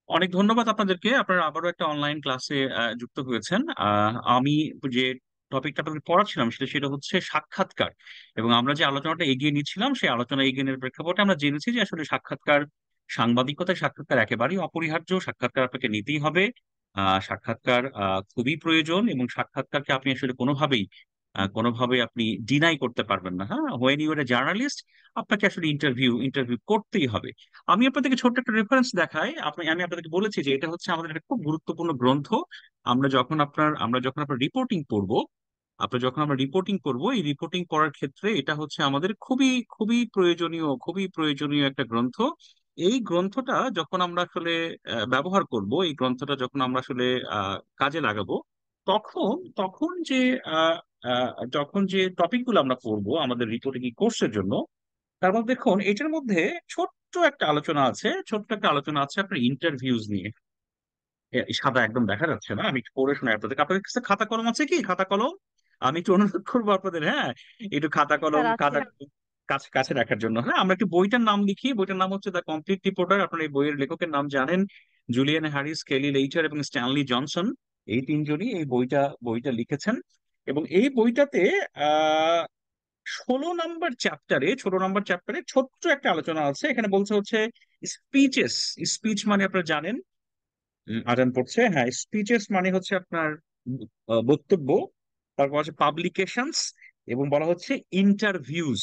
অনেক ধন্যবাদ আপনাদেরকে। আপনারা আবারও একটা অনলাইন ক্লাসে যুক্ত হয়েছেন। আমি যে টপিকটা আপনাদের পড়াচ্ছিলাম সেটা সেটা হচ্ছে সাক্ষাৎকার। এবং আমরা যে আলোচনাটা এগিয়ে নিচ্ছিলাম সেই আলোচনা এগিয়ে নেওয়ার প্রেক্ষাপটে আমরা জেনেছি যে আসলে সাক্ষাৎকার, সাংবাদিকতায় সাক্ষাৎকার একেবারেই অপরিহার্য। সাক্ষাৎকার আপনাকে নিতেই হবে। সাক্ষাৎকার খুবই প্রয়োজন, এবং সাক্ষাৎকারকে আপনি আসলে কোনোভাবেই আপনি ডিনাই করতে পারবেন না। হ্যাঁ, when you are a journalist, আপনাকে আসলে ইন্টারভিউ ইন্টারভিউ করতেই হবে। আমি আপনাদেরকে ছোট্ট একটা রেফারেন্স দেখাই। আমি আপনাদেরকে বলেছি যে এটা হচ্ছে আমাদের একটা খুব গুরুত্বপূর্ণ গ্রন্থ। আমরা যখন আপনার রিপোর্টিং করব, আমরা রিপোর্টিং করব, এই রিপোর্টিং করার ক্ষেত্রে এটা হচ্ছে আমাদের খুবই খুবই প্রয়োজনীয় একটা গ্রন্থ। এই গ্রন্থটা যখন আমরা আসলে ব্যবহার করব, এই গ্রন্থটা যখন আমরা আসলে কাজে লাগাবো, তখন তখন যে আহ, যখন যে টপিকগুলো আমরা পড়বো আমাদের রিপোর্টিং কোর্সের জন্য, তার মধ্যে দেখুন এটার মধ্যে ছোট্ট একটা আলোচনা আছে আপনার ইন্টারভিউজ নিয়ে। সাদা একদম দেখা যাচ্ছে না, আমি একটু পড়ে শোনাই আপনাদের। আপনাদের কাছে খাতা কলম আছে কি? খাতা কলম আমি একটু অনুরোধ করবো আপনাদের, হ্যাঁ, একটু খাতা কলম স্যার আছে। খাতা কাছে কাছে রাখার জন্য। হ্যাঁ, আমরা একটু বইটার নাম লিখি। বইটার নাম হচ্ছে দ্য কমপ্লিট রিপোর্টার। আপনার এই বইয়ের লেখকের নাম জানেন? জুলিয়ান হ্যারিস, কেলি লেইটার এবং স্ট্যানলি জনসন। এই তিনজনই এই বইটা লিখেছেন। এবং এই বইটাতে আহ 16 নম্বর চ্যাপ্টারে ছোট্ট একটা আলোচনা আছে। এখানে বলছে হচ্ছে স্পিচেস। স্পিচ মানে আপনারা জানেন, আজান পড়ছে, হ্যাঁ, স্পিচেস মানে হচ্ছে আপনার বক্তব্য। তারপর হচ্ছে পাবলিকেশনস, এবং বলা হচ্ছে interviews.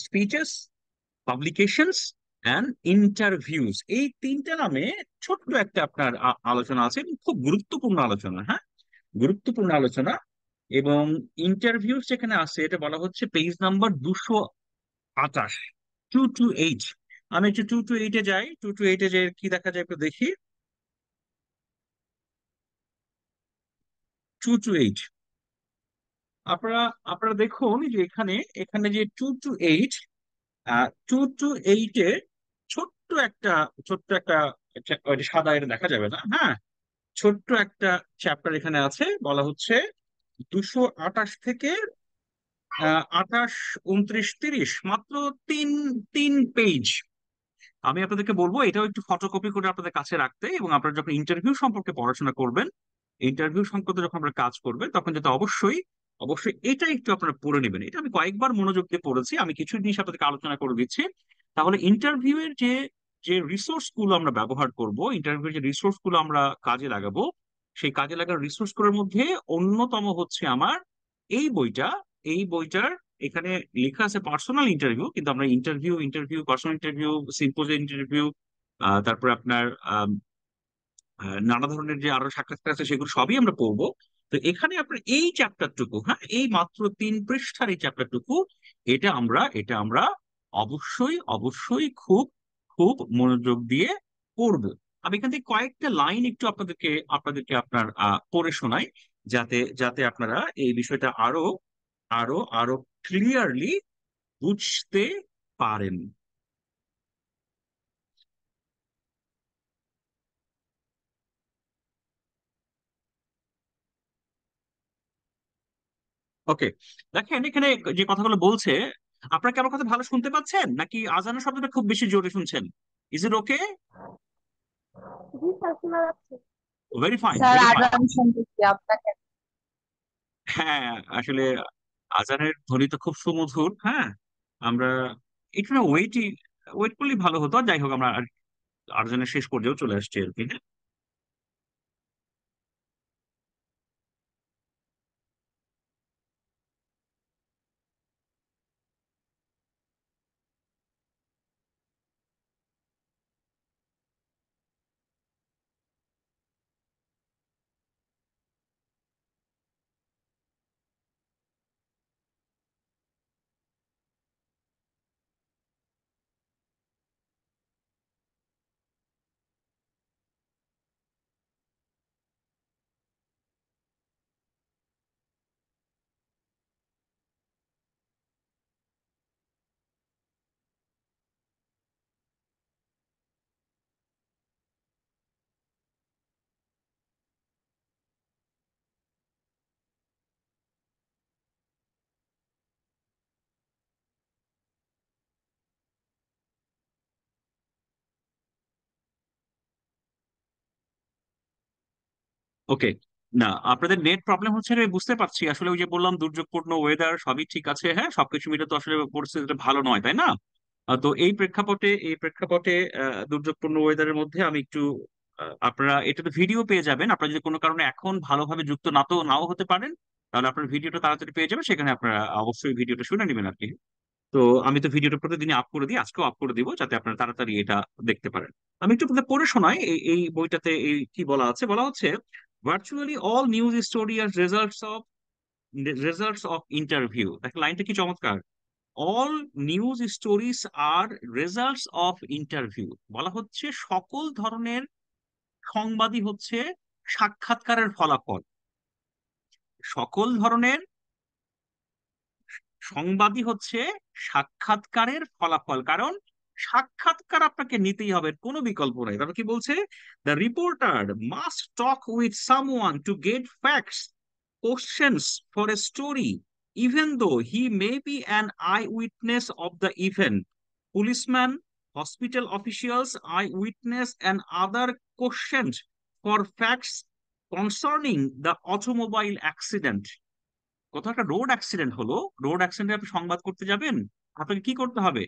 Speeches, publications and interviews, এই তিনটা নামে ছোট্ট একটা আপনার আলোচনা আছে, এবং খুব গুরুত্বপূর্ণ আলোচনা। হ্যাঁ, গুরুত্বপূর্ণ আলোচনা। এবং ইন্টারভিউজ যেখানে আছে এটা বলা হচ্ছে পেজ নাম্বার 228, 228। আমি একটু 228-এ যাই। 228-এ যে কি দেখা যায় একটু দেখি। 228, আপনারা আপনারা দেখুন যে এখানে এখানে যে 228, 228-এ ছোট্ট একটা ছোট্ট একটা ওই যে সাদা, এটা দেখা যাবে না, হ্যাঁ, ছোট্ট একটা চ্যাপ্টার এখানে আছে। বলা হচ্ছে 228 থেকে 28, 29, 30, মাত্র তিন তিন পেজ। আমি আপনাদেরকে বলবো এটাও একটু ফটোকপি করে আপনাদের কাছে রাখতে, এবং আপনারা যখন ইন্টারভিউ সম্পর্কে পড়াশোনা করবেন, ইন্টারভিউ সংক্রান্ত যখন আপনারা কাজ করবেন, তখন যাতে অবশ্যই অবশ্যই এটা একটু আপনারা পড়ে নেবেন। এটা আমি কয়েকবার মনোযোগ দিয়ে পড়েছি। আমি কিছু জিনিস আপনাদেরকে আলোচনা করে দিচ্ছি। তাহলে ইন্টারভিউ এর যে যে রিসোর্স গুলো আমরা ব্যবহার করব, ইন্টারভিউ যে রিসোর্স গুলো আমরা কাজে লাগাবো, সেই কাজে লাগার রিসোর্স গুলোর মধ্যে অন্যতম হচ্ছে আমার এই বইটা। এই বইটার এখানে লেখা আছে পার্সোনাল ইন্টারভিউ, কিন্তু আমরা interview personal interview, symposium interview, তারপরে আপনার নানা ধরনের যে আরো সাক্ষাৎকার আছে সেগুলো সবই আমরা পড়বো। তো এখানে আপনার এই চ্যাপ্টারটুকু, হ্যাঁ, এই মাত্র 3 পৃষ্ঠার এই চ্যাপ্টারটুকু, এটা আমরা অবশ্যই খুব খুব মনোযোগ দিয়ে পড়বো। আমি এখান থেকে কয়েকটা লাইন একটু আপনাদেরকে আপনার পড়ে শোনাই, যাতে যাতে আপনারা এই বিষয়টা আরো ক্লিয়ারলি বুঝতে পারেন। ওকে, দেখেন এখানে যে কথাগুলো বলছে, আপনারা কি আমার কথা ভালো শুনতে পাচ্ছেন, নাকি আজানের শব্দটা খুব বেশি জোরে শুনছেন? Is it okay? G sir, শোনা যাচ্ছে। Very fine, sir very fine. আজান শুনতেছি আপনাকে। হ্যাঁ, আসলে আজানের ধ্বনি তো খুব সুমধুর। হ্যাঁ, আমরা একটু না ওয়েট করলেই ভালো হতো। যাই হোক, আমরা আজানের শেষ পর্যায়েও চলে আসছি আর কি। হ্যাঁ, ওকে। না, আপনাদের নেট প্রবলেম হচ্ছে আমি বুঝতে পারছি। আসলে ওই যে বললাম দুর্যোগপূর্ণ ওয়েদার সবই ঠিক আছে, হ্যাঁ, সবকিছু মিলে তো আসলে পরিস্থিতিটা ভালো নয়, তাই না? তো এই প্রেক্ষাপটে দুর্যোগপূর্ণ ওয়েদারের মধ্যে আমি একটু আপনারা এটা তো ভিডিও পেয়ে যাবেন। আপনারা যদি কোনো কারণে এখন ভালোভাবে যুক্ত নাও হতে পারেন, তাহলে আপনার ভিডিওটা তাড়াতাড়ি পেয়ে যাবেন, সেখানে আপনারা অবশ্যই ভিডিওটা শুনে নেবেন আর কি। তো আমি তো ভিডিওটা প্রতিদিনই আপ করে দিই, আজকেও আপ করে দিব যাতে আপনারা তাড়াতাড়ি এটা দেখতে পারেন। আমি একটু আপনাদের পড়ে শোনাই এই বইটাতে এই কি বলা আছে। বলা হচ্ছে virtually all news story are results of interview. দেখেন লাইনটা কি চমৎকার। All news stories are results of interview. বলা হচ্ছে সকল ধরনের সংবাদই হচ্ছে সাক্ষাৎকারের ফলাফল। সকল ধরনের সংবাদই হচ্ছে সাক্ষাৎকারের ফলাফল, কারণ সাক্ষাৎকার আপনাকে নিতেই হবে, কোনো বিকল্প নাই। তারপর কি বলছে, the reporter must talk with someone to get facts, questions for a story, even though he may be an I witness of the event. Policeman, hospital officials, I witness and other questions for facts concerning the automobile accident. কোথাও একটা road accident হলো, road অ্যাক্সিডেন্টে আপনি সংবাদ করতে যাবেন, আপনাকে কি করতে হবে?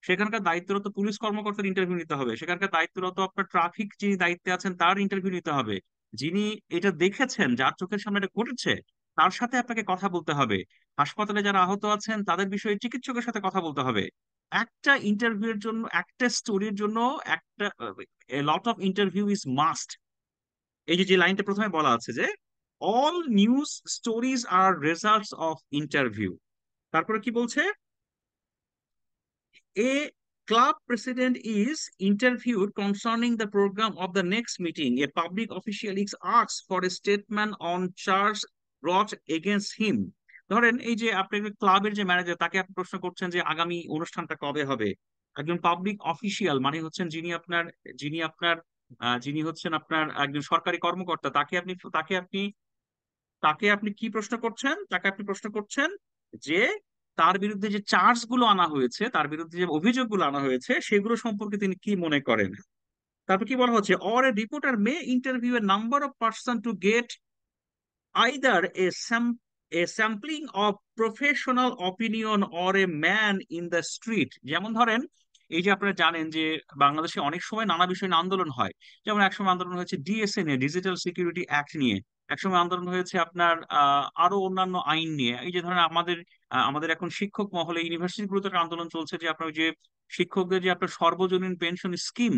সেখানকার দায়িত্বরত পুলিশ কর্মকর্তার ইন্টারভিউ নিতে হবে, সেখানকার দায়িত্বরত আপনার ট্রাফিক যিনি দায়িত্বে আছেন তার ইন্টারভিউ নিতে হবে, যিনি এটা দেখেছেন, যার চোখের সামনে এটা ঘটেছে তার সাথে আপনাকে কথা বলতে হবে, হাসপাতালে যারা আহত আছেন তাদের বিষয়ে চিকিৎসকের সাথে কথা বলতে হবে। একটা ইন্টারভিউর জন্য, একটা স্টোরির জন্য একটা lot of interview is must. এই যে যে লাইনটা প্রথমে বলা আছে যে all news stories are results of interview, তারপরে কি বলছে, a club president is interviewed concerning the program of the next meeting. A public official is asked for a statement on charge brought against him. ধরেন এই যে আপনি ক্লাবের যে manager, তাকে আপনি প্রশ্ন করছেন যে আগামী অনুষ্ঠানটা কবে হবে। একজন পাবলিক অফিসিয়াল মানে হচ্ছেন যিনি হচ্ছেন আপনার একজন সরকারি কর্মকর্তা, তাকে আপনি কি প্রশ্ন করছেন? তাকে আপনি প্রশ্ন করছেন যে তার বিরুদ্ধে যে চার্জ গুলো আনা হয়েছে, তার বিরুদ্ধে যে অভিযোগগুলো আনা হয়েছে সেগুলো সম্পর্কে তিনি কি মনে করেন। তারপর কি বলা হচ্ছে, or a reporter May interview A number of person to get either a sampling of professional opinion or a man in the street। যেমন ধরেন এই যে আপনারা জানেন যে বাংলাদেশে অনেক সময় নানা বিষয় নিয়ে আন্দোলন হয়। যেমন একসময় আন্দোলন হয়েছে ডিএসএ নিয়ে, ডিজিটাল সিকিউরিটি অ্যাক্ট নিয়ে। একসময় আন্দোলন হয়েছে আপনার আরো অন্যান্য আইন নিয়ে। এই যে ধরেন আমাদের এখন শিক্ষক মহলে ইউনিভার্সিটিগুলোতে একটা আন্দোলন চলছে যে আপনার ওই যে শিক্ষকদের যে আপনার সর্বজনীন পেনশন স্কিম,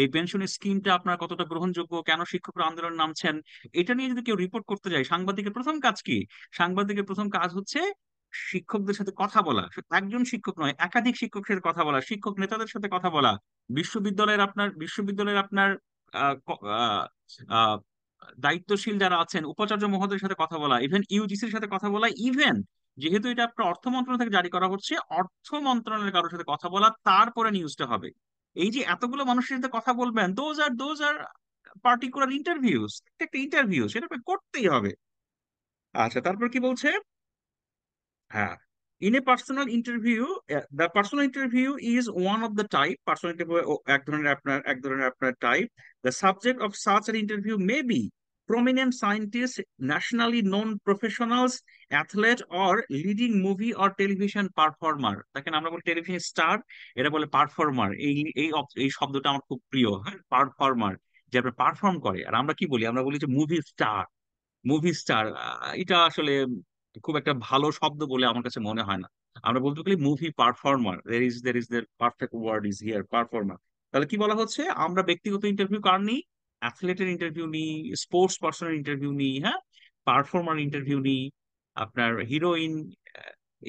এই পেনশন স্কিমটা আপনার কতটা গ্রহণযোগ্য, কেন শিক্ষকরা আন্দোলন নামছেন, এটা নিয়ে যদি কেউ রিপোর্ট করতে যায়, সাংবাদিকের প্রথম কাজ কি? সাংবাদিকের প্রথম কাজ হচ্ছে শিক্ষকদের সাথে কথা বলা। একজন শিক্ষক নয়, একাধিক শিক্ষকের সাথে কথা বলা, শিক্ষক নেতাদের সাথে কথা বলা, বিশ্ববিদ্যালয়ের আপনার আহ, আহ, দায়িত্বশীল যারা আছেন উপাচার্য মহোদয়ের সাথে কথা বলা, ইভেন ইউজিসির সাথে কথা বলা, ইভেন যেহেতু এটা আপনার অর্থ মন্ত্রণালয় থেকে জারি করা হচ্ছে, অর্থ মন্ত্রণালয়ের কারোর সাথে কথা বলা, তারপরে নিউজটা হবে। এই যে এতগুলো মানুষের সাথে কথা বলবেন, দোজ আর পার্টিকুলার ইন্টারভিউস, একটা ইন্টারভিউ, সেটা আপনাকে করতেই হবে। আচ্ছা, তারপর কি বলছে, হ্যাঁ, in a personal interview, the personal interview is one of the type. Personal interview এক ধরনের আপনার type. The subject of such an interview may be prominent scientists, nationally known professionals, athlete or leading movie or television performer। দেখেন আমরা বলি television star, এরা বলে performer. এই শব্দটা আমার খুব প্রিয়, হ্যাঁ, পারফর্মার, যে আপনার পারফর্ম করে। আর আমরা কি বলি? আমরা বলি যে মুভি স্টার। মুভি স্টার, এটা আসলে খুব একটা ভালো শব্দ বলে আমার কাছে মনে হয় না। আমরা বলতে গেলে মুভি পারফর্মার, দের perfect word is here, performer. তাহলে কি বলা হচ্ছে, আমরা ব্যক্তিগত ইন্টারভিউ কার নিই? অ্যাথলেটের ইন্টারভিউ নিই, স্পোর্টস পার্সনের ইন্টারভিউ নিই, হ্যাঁ, পারফর্মার ইন্টারভিউ নিই, আপনার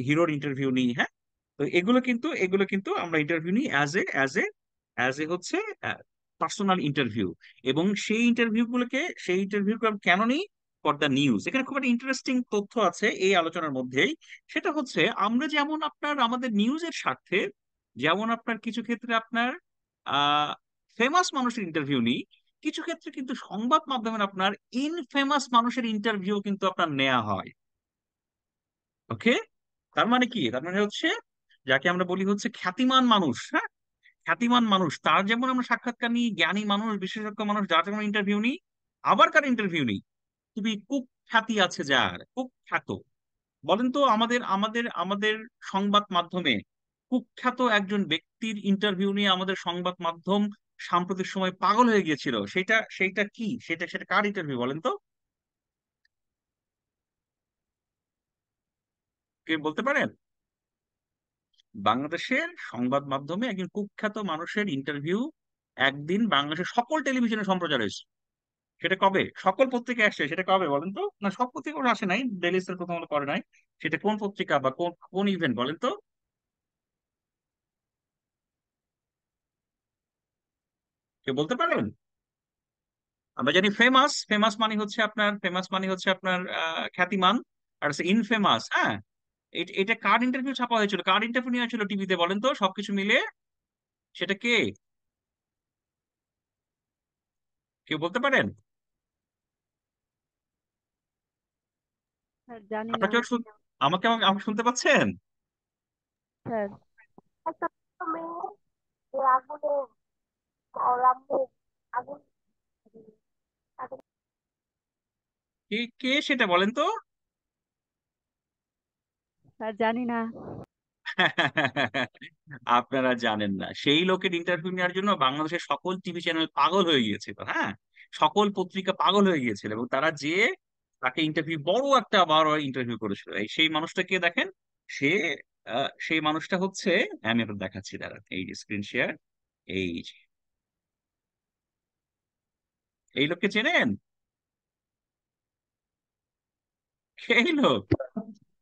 হিরোর ইন্টারভিউ নিই, হ্যাঁ। তো এগুলো কিন্তু আমরা ইন্টারভিউ নিই অ্যাজ এ হচ্ছে পার্সোনাল ইন্টারভিউ। এবং সেই ইন্টারভিউ কেন নিই? For the news. এখানে খুব একটা ইন্টারেস্টিং তথ্য আছে এই আলোচনার মধ্যেই। সেটা হচ্ছে আমরা যেমন আপনার আমাদের নিউজের স্বার্থে, যেমন আপনার কিছু ক্ষেত্রে আপনার ফেমাস মানুষের ইন্টারভিউ নিই, কিছু ক্ষেত্রে কিন্তু সংবাদ মাধ্যমের আপনার ইনফেমাস মানুষের ইন্টারভিউ কিন্তু আপনার নেওয়া হয়। ওকে, তার মানে কি? তার মানে হচ্ছে যাকে আমরা বলি হচ্ছে খ্যাতিমান মানুষ, হ্যাঁ, খ্যাতিমান মানুষ, তার যেমন আমরা সাক্ষাৎকার নিই, জ্ঞানী মানুষ, বিশেষজ্ঞ মানুষ, যার যেমন ইন্টারভিউ নিই, আবার কার ইন্টারভিউ নিই? খুবই কুখ্যাতি আছে, যার কুখ্যাত, বলেন তো আমাদের আমাদের আমাদের সংবাদ মাধ্যমে কুখ্যাত একজন ব্যক্তির ইন্টারভিউ নিয়ে আমাদের সংবাদ মাধ্যম সাম্প্রতিক সময় পাগল হয়ে গিয়েছিল, সেটা কি, সেটা সেটা কার ইন্টারভিউ বলেন তো? কে বলতে পারেন? বাংলাদেশের সংবাদ মাধ্যমে একজন কুখ্যাত মানুষের ইন্টারভিউ একদিন বাংলাদেশের সকল টেলিভিশনে সম্প্রচার হয়েছে। সেটা কবে? সকল পত্রিকায় আসছে, সেটা কবে বলেন তো? না, সব পত্রিকা আসে নাই, ডেইলি স্টার প্রথম আলো করে নাই। সেটা কোন পত্রিকা বা কোন কোন ইভেন্ট বলেন তো? কে বলতে পারেন? আমরা জানি ফেমাস, ফেমাস মানে হচ্ছে আপনার, ফেমাস মানে হচ্ছে আপনার খ্যাতিমান। আর ইনফেমাস, হ্যাঁ। এটা কার ইন্টারভিউ ছাপা হয়েছিল, কার ইন্টারভিউ নেওয়া হয়েছিল টিভিতে বলেন তো, সবকিছু মিলে? সেটা কে? কেউ বলতে পারেন? স্যার জানি না। আপনাকে আমাকে আমাকে আমাকে শুনতে পাচ্ছেন? স্যার একটা মেয়ে যে আগুনে ওর আম্মু আগুন আগুন- কে কে সেটা বলেন তো? স্যার জানি না। আপনারা জানেন না? সেই লোকের ইন্টারভিউ নেওয়ার জন্য বাংলাদেশের সকল টিভি চ্যানেল পাগল হয়ে গিয়েছিল, হ্যাঁ। সকল পত্রিকা পাগল হয়ে গিয়েছিল এবং তারা যে তাকে ইন্টারভিউ, বড় ইন্টারভিউ করেছিল। এই সেই মানুষটাকে দেখেন। সে সেই মানুষটা হচ্ছে, আমি আপনার দেখাচ্ছি, দাঁড়ান, এই স্ক্রিন শেয়ার, এই যে, এই লোককে চেনেন? এই লোক,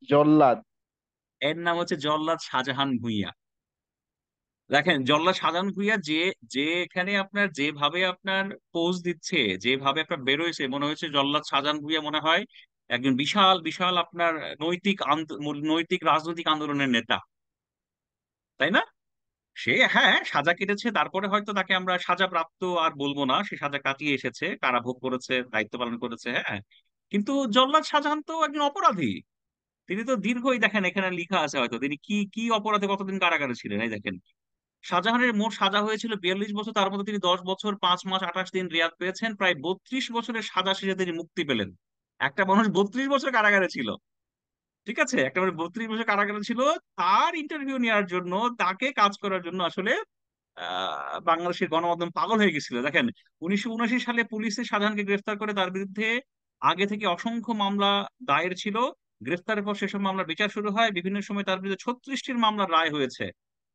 জল্লাদ। এর নাম হচ্ছে জল্লাদ শাহজাহান ভুঁইয়া। দেখেন, জল্লাদ শাহজাহান ভুঁইয়া যে, যে এখানে আপনার যেভাবে আপনার পোজ দিচ্ছে, যেভাবে আপনার বেরোয়েছে, মনে হচ্ছে জল্লাদ শাহজাহান ভুঁইয়া মনে হয় একজন বিশাল বিশাল আপনার নৈতিক রাজনৈতিক আন্দোলনের নেতা, তাই না? সে, হ্যাঁ, সাজা কেটেছে, তারপরে হয়তো তাকে আমরা সাজা প্রাপ্ত আর বলবো না, সে সাজা কাটিয়ে এসেছে, কারাভোগ করেছে, দায়িত্ব পালন করেছে, হ্যাঁ। কিন্তু জল্লাদ শাহজাহান তো একজন অপরাধী। তিনি তো দীর্ঘই, দেখেন এখানে লেখা আছে, হয়তো তিনি কি কি অপরাধে কতদিন কারাগারে ছিলেন, এই দেখেন। শাহজাহানের মোট সাজা হয়েছিল 42 বছর, তার মধ্যে তিনি 10 বছর 5 মাস 28 দিন রিয়াদ পেয়েছেন, প্রায় 32 বছরের সাজা শেষে তিনি মুক্তি পেলেন। একটা মানুষ 32 বছর কারাগারে ছিল, ঠিক আছে, একটা মানুষ 32 বছর কারাগারে ছিল। তার ইন্টারভিউ নেওয়ার জন্য, তাকে কাজ করার জন্য আসলে বাংলাদেশের গণমাধ্যম পাগল হয়ে গেছিল। দেখেন, 1979 সালে পুলিশে শাহজাহানকে গ্রেফতার করে, তার বিরুদ্ধে আগে থেকে অসংখ্য মামলা দায়ের ছিল। গ্রেফতারের পর সেসব মামলার বিচার শুরু হয়, বিভিন্ন সময় তার বিরুদ্ধে 36টির মামলার রায় হয়েছে।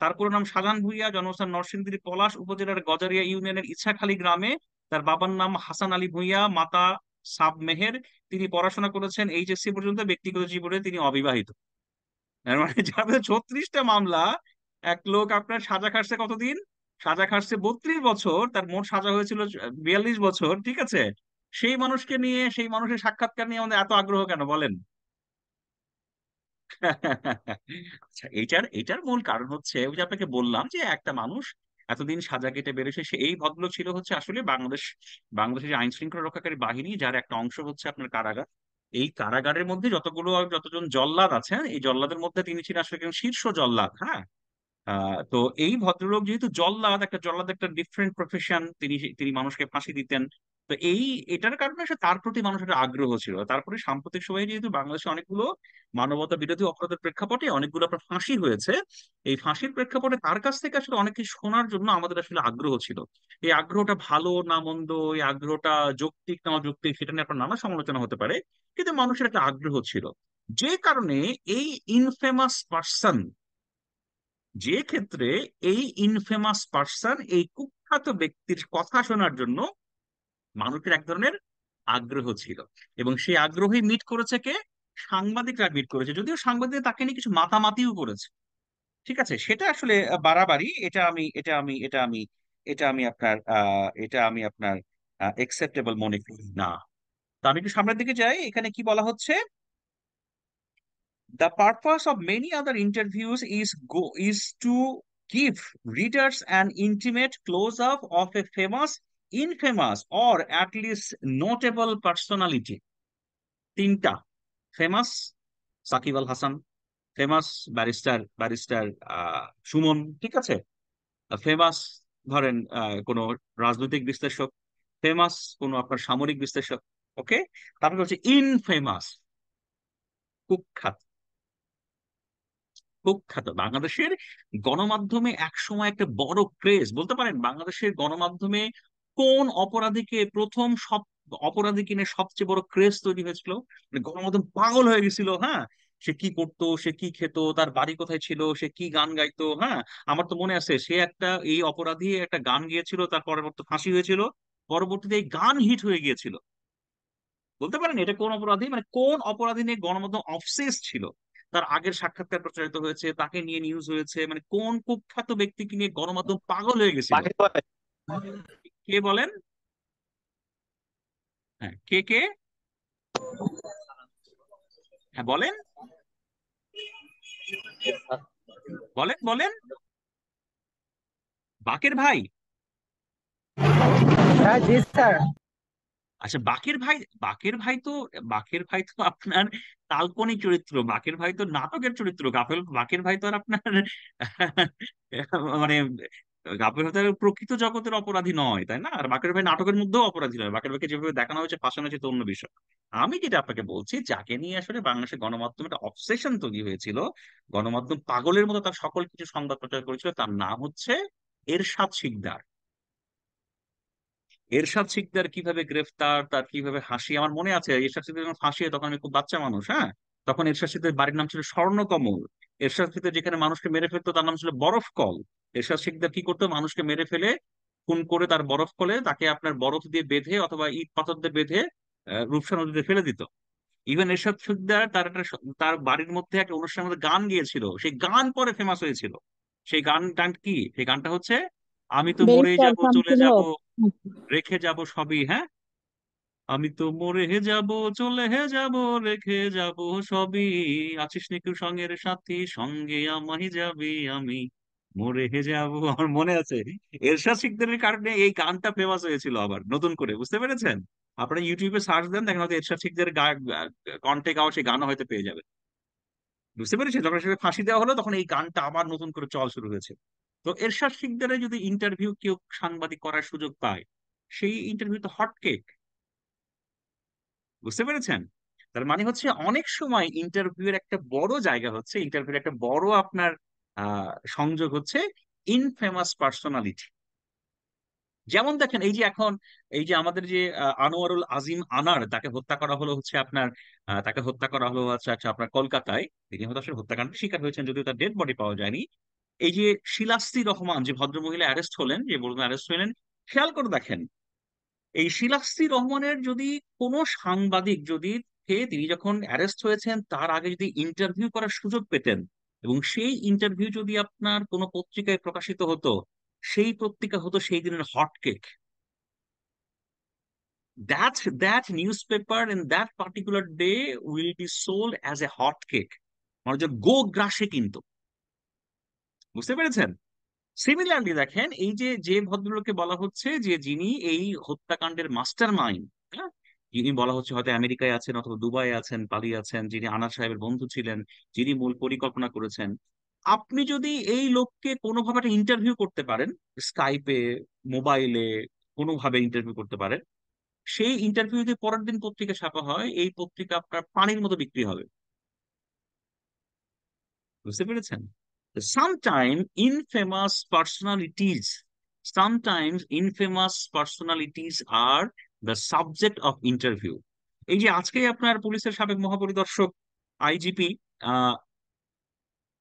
তার পুরো নাম শাহজাহান ভুঁইয়া, জন্মস্থান নরসিংদীর পলাশ উপজেলার গজারিয়া ইউনিয়নের ইছাখালী গ্রামে। তার বাবার নাম হাসান আলী ভুঁইয়া, মাতা সাব মেহের। তিনি পড়াশোনা করেছেন এইচএসসি পর্যন্ত, ব্যক্তিগত জীবনে তিনি অবিবাহিত। তার মানে যার মধ্যে 36টা মামলা, এক লোক আপনার সাজা খাটছে কতদিন? সাজা খাটছে 32 বছর, তার মোট সাজা হয়েছিল 42 বছর, ঠিক আছে। সেই মানুষকে নিয়ে, সেই মানুষের সাক্ষাৎকার নিয়ে আমাদের এত আগ্রহ কেন বলেন? আচ্ছা, এইটার মূল কারণ হচ্ছে ওই যে আপনাকে বললাম যে একটা মানুষ এতদিন সাজা কেটে বেরোছে, সে এই ভদ্রলোক ছিল হচ্ছে আসলে বাংলাদেশের যে আইন শৃঙ্খলা রক্ষাকারী বাহিনী, যার একটা অংশ হচ্ছে আপনার কারাগার। এই কারাগারের মধ্যে যতজন জল্লাদ আছেন, এই জল্লাদের মধ্যে তিনি ছিলেন আসলে একজন শীর্ষ জল্লাদ, হ্যাঁ। তো এই ভদ্রলোক যেহেতু জল্লাদ একটা ডিফারেন্ট প্রফেশন, তিনি তিনি মানুষকে ফাঁসি দিতেন। তো এটার কারণে তার প্রতি মানুষের একটা আগ্রহ ছিল। তারপরে সাম্প্রতিক সময়ে যেহেতু বাংলাদেশে অনেকগুলো মানবতা বিরোধী অপরাধের প্রেক্ষাপটে অনেকগুলো আপনার ফাঁসি হয়েছে, এই ফাঁসির প্রেক্ষাপটে তার কাছ থেকে আসলে অনেক কিছু শোনার জন্য আমাদের আসলে আগ্রহ ছিল। এই আগ্রহটা ভালো না মন্দ, এই আগ্রহটা যৌক্তিক না অযৌক্তিক, সেটা নিয়ে আপনার নানা সমালোচনা হতে পারে, কিন্তু মানুষের একটা আগ্রহ ছিল। যে কারণে এই ইনফেমাস পার্সন, যে ক্ষেত্রে এই ইনফেমাস পার্সন, এই কুখ্যাত ব্যক্তির কথা শোনার জন্য মানুষের এক ধরনের আগ্রহ ছিল। এবং সেই আগ্রহই মিট করেছে কে? সাংবাদিকরা মিট করেছে, যদিও সাংবাদিকরা তাকে নিয়ে কিছু মাতামাতিও করেছে, ঠিক আছে। সেটা আসলে বাড়াবাড়ি, এটা আমি আপনার একসেপ্টেবল মনে করি না। তো আমি একটু সামনের দিকে যাই, এখানে কি বলা হচ্ছে? The purpose of many other interviews is to give readers an intimate close-up of a famous, infamous, or at least notable personality. তিনটা: famous Shakib Al Hasan, famous barrister Suman, ঠিক আছে, ফেমাস ধরেন কোনো রাজনৈতিক বিশ্লেষক, ফেমাস কোনো আপনার সামরিক বিশ্লেষক, ওকে, তারপরে হচ্ছে ইনফেমাস, কুখ্যাত। কুখ্যাত বাংলাদেশের গণমাধ্যমে একসময় একটা বড় ক্রেজ, বলতে পারেন বাংলাদেশের গণমাধ্যমে কোন অপরাধীকে প্রথম সব অপরাধী কিনে সবচেয়ে বড় ক্রেজ তৈরি হয়েছিল, মানে গণমাধ্যম পাগল হয়ে গেছিল। হ্যাঁ, সে কি করতো, সে কি খেত, তার বাড়ি কোথায় ছিল, সে কি গান গাইতো। হ্যাঁ, আমার তো মনে আছে সে একটা, এই অপরাধী একটা গান গিয়েছিল, তার পরবর্তী ফাঁসি হয়েছিল, পরবর্তীতে এই গান হিট হয়ে গিয়েছিল। বলতে পারেন এটা কোন অপরাধী, মানে কোন অপরাধী নিয়ে গণমাধ্যম অবসেস ছিল, তার আগের সাক্ষাৎকার প্রচারিত হয়েছে, তাকে নিয়ে নিউজ হয়েছে, মানে কোন কুখ্যাত ব্যক্তিকে নিয়ে গণমাধ্যম পাগল হয়ে গেছিল। বাকির কথা কে বলেন? হ্যাঁ, কে কে? হ্যাঁ বলেন, বলেন বলেন। বাকের ভাই? হ্যাঁ জি স্যার। আচ্ছা, বাকের ভাই, বাকের ভাই তো, বাকের ভাই তো আপনার কাল্পনিক চরিত্র, বাকের ভাই তো নাটকের চরিত্র। গাফেল বাকের ভাই তো আর আপনার মানে গাফেল ভাই তো আর প্রকৃত জগতের অপরাধী নয়, তাই না? আর বাকের ভাই নাটকের মধ্যেও অপরাধী নয়, বাকের ভাইকে যেভাবে দেখানো হয়েছে ফাঁসানো হয়েছে তো অন্য বিষয়। আমি যেটা আপনাকে বলছি, যাকে নিয়ে আসলে বাংলাদেশের গণমাধ্যমে একটা অবসেশন তৈরি হয়েছিল, গণমাধ্যম পাগলের মতো তার সকল কিছু সংবাদ প্রচার করেছিল, তার নাম হচ্ছে এরশাদ শিকদার। এরশাদ শিকদার কিভাবে গ্রেফতার, তার কিভাবে হাসি, আমার মনে আছে এরশাদ শিকদার যখন ফাঁসি হয় তখন আমি খুব বাচ্চা মানুষ। হ্যাঁ, তখন এরশাদ শিকদারের বাড়ির নাম ছিল স্বর্ণকমল। এরশাদ শিকদার যেখানে মানুষকে মেরে ফেলতো তার নাম ছিল বরফ কল। এরশাদ শিকদার কি করতো, মানুষকে মেরে ফেলে খুন করে তার বরফ কলে তাকে আপনার বরফ দিয়ে বেঁধে অথবা ইট পাথর দিয়ে বেঁধে রূপসা নদীতে ফেলে দিত। ইভেন এরশাদ শিকদার তার একটা তার বাড়ির মধ্যে একটা অনুষ্ঠানের মধ্যে গান গিয়েছিল, সেই গান পরে ফেমাস হয়েছিল। সেই গানটা কি? সেই গানটা হচ্ছে আমি তো মরে ব্যারিস্টার যাব, চলে শামসুল যাব, হক। রেখে যাব সবই। হ্যাঁ, আমি তো মরে হে যাব, চলে হে যাব, রেখে যাব সবই, আছিস নিকু সঙ্গের সাথী, সঙ্গে আমায় যাবি আমি, মরে হে যাব। আমার মনে আছে এরশাদ শিকদারের কারণে এই গানটা ফেমাস হয়েছিল আবার নতুন করে, বুঝতে পেরেছেন? আপনারা ইউটিউবে সার্চ দেন, দেখেন হয়তো এরশাদ শিকদারের কণ্ঠে গাওয়া সেই গানও হয়তো পেয়ে যাবেন। বুঝতে পেরেছেন? যখন সেটা ফাঁসি দেওয়া হলো তখন এই গানটা আবার নতুন করে চল শুরু হয়েছে। তো এরশাদ শিকদারের যদি ইন্টারভিউ কেউ সাংবাদিক করার সুযোগ পায়, সেই ইন্টারভিউ তো হটকেক। বুঝতে পেরেছেন? তার মানে হচ্ছে অনেক সময় ইন্টারভিউ এর একটা বড় জায়গা হচ্ছে, ইন্টারভিউ একটা বড় আপনার সংযোগ হচ্ছে ইনফেমাস পার্সোনালিটি। যেমন দেখেন এই যে এখন, এই যে আমাদের যে আনোয়ারুল আজিম আনার, তাকে হত্যা করা হলো হচ্ছে আপনার, তাকে হত্যা করা হলো হচ্ছে আচ্ছা আপনার কলকাতায়। তিনি হয়তো আসলে হত্যাকাণ্ডের শিকার হয়েছেন, যদিও তার ডেড বডি পাওয়া যায়নি। এই যে শিলাস্তি রহমান যে ভদ্রমহিলা অ্যারেস্ট হলেন, যে বলুন অ্যারেস্ট হলেন, খেয়াল করে দেখেন এই শিলাস্তি রহমানের যদি কোনো সাংবাদিক যদি তিনি যখন অ্যারেস্ট হয়েছেন তার আগে যদি ইন্টারভিউ করার সুযোগ পেতেন, এবং সেই ইন্টারভিউ যদি আপনার কোনো পত্রিকায় প্রকাশিত হতো, সেই পত্রিকা হতো সেই দিনের hotcake. That newspaper in that particular day will be sold as a hot cake, মানে যে গো গ্রাসে কিন্তু। বুঝতে পেরেছেন? সিমিলারলি দেখেন এই যে যে ভদ্রলোককে বলা হচ্ছে যে যিনি এই হত্যাকাণ্ডের মাস্টার মাইন্ড, হ্যাঁ, যিনি বলা হচ্ছে হয়তো আমেরিকায় আছেন অথবা দুবাই আছেন, পালিয়ে আছেন, যিনি আনার সাহেবের বন্ধু ছিলেন, যিনি মূল পরিকল্পনা করেছেন, আপনি যদি এই লোককে কোনোভাবে একটা ইন্টারভিউ করতে পারেন, স্কাইপে, মোবাইলে, কোনোভাবে ইন্টারভিউ করতে পারেন, সেই ইন্টারভিউ যদি পরের দিন পত্রিকা ছাপা হয়, এই পত্রিকা আপনার পানির মতো বিক্রি হবে। বুঝতে পেরেছেন? Sometimes infamous personalities, sometimes infamous personalities are the subject of interview. এই যে আজকে আপনার পুলিশের সাবেক মহাপরিদর্শক আইজিপি,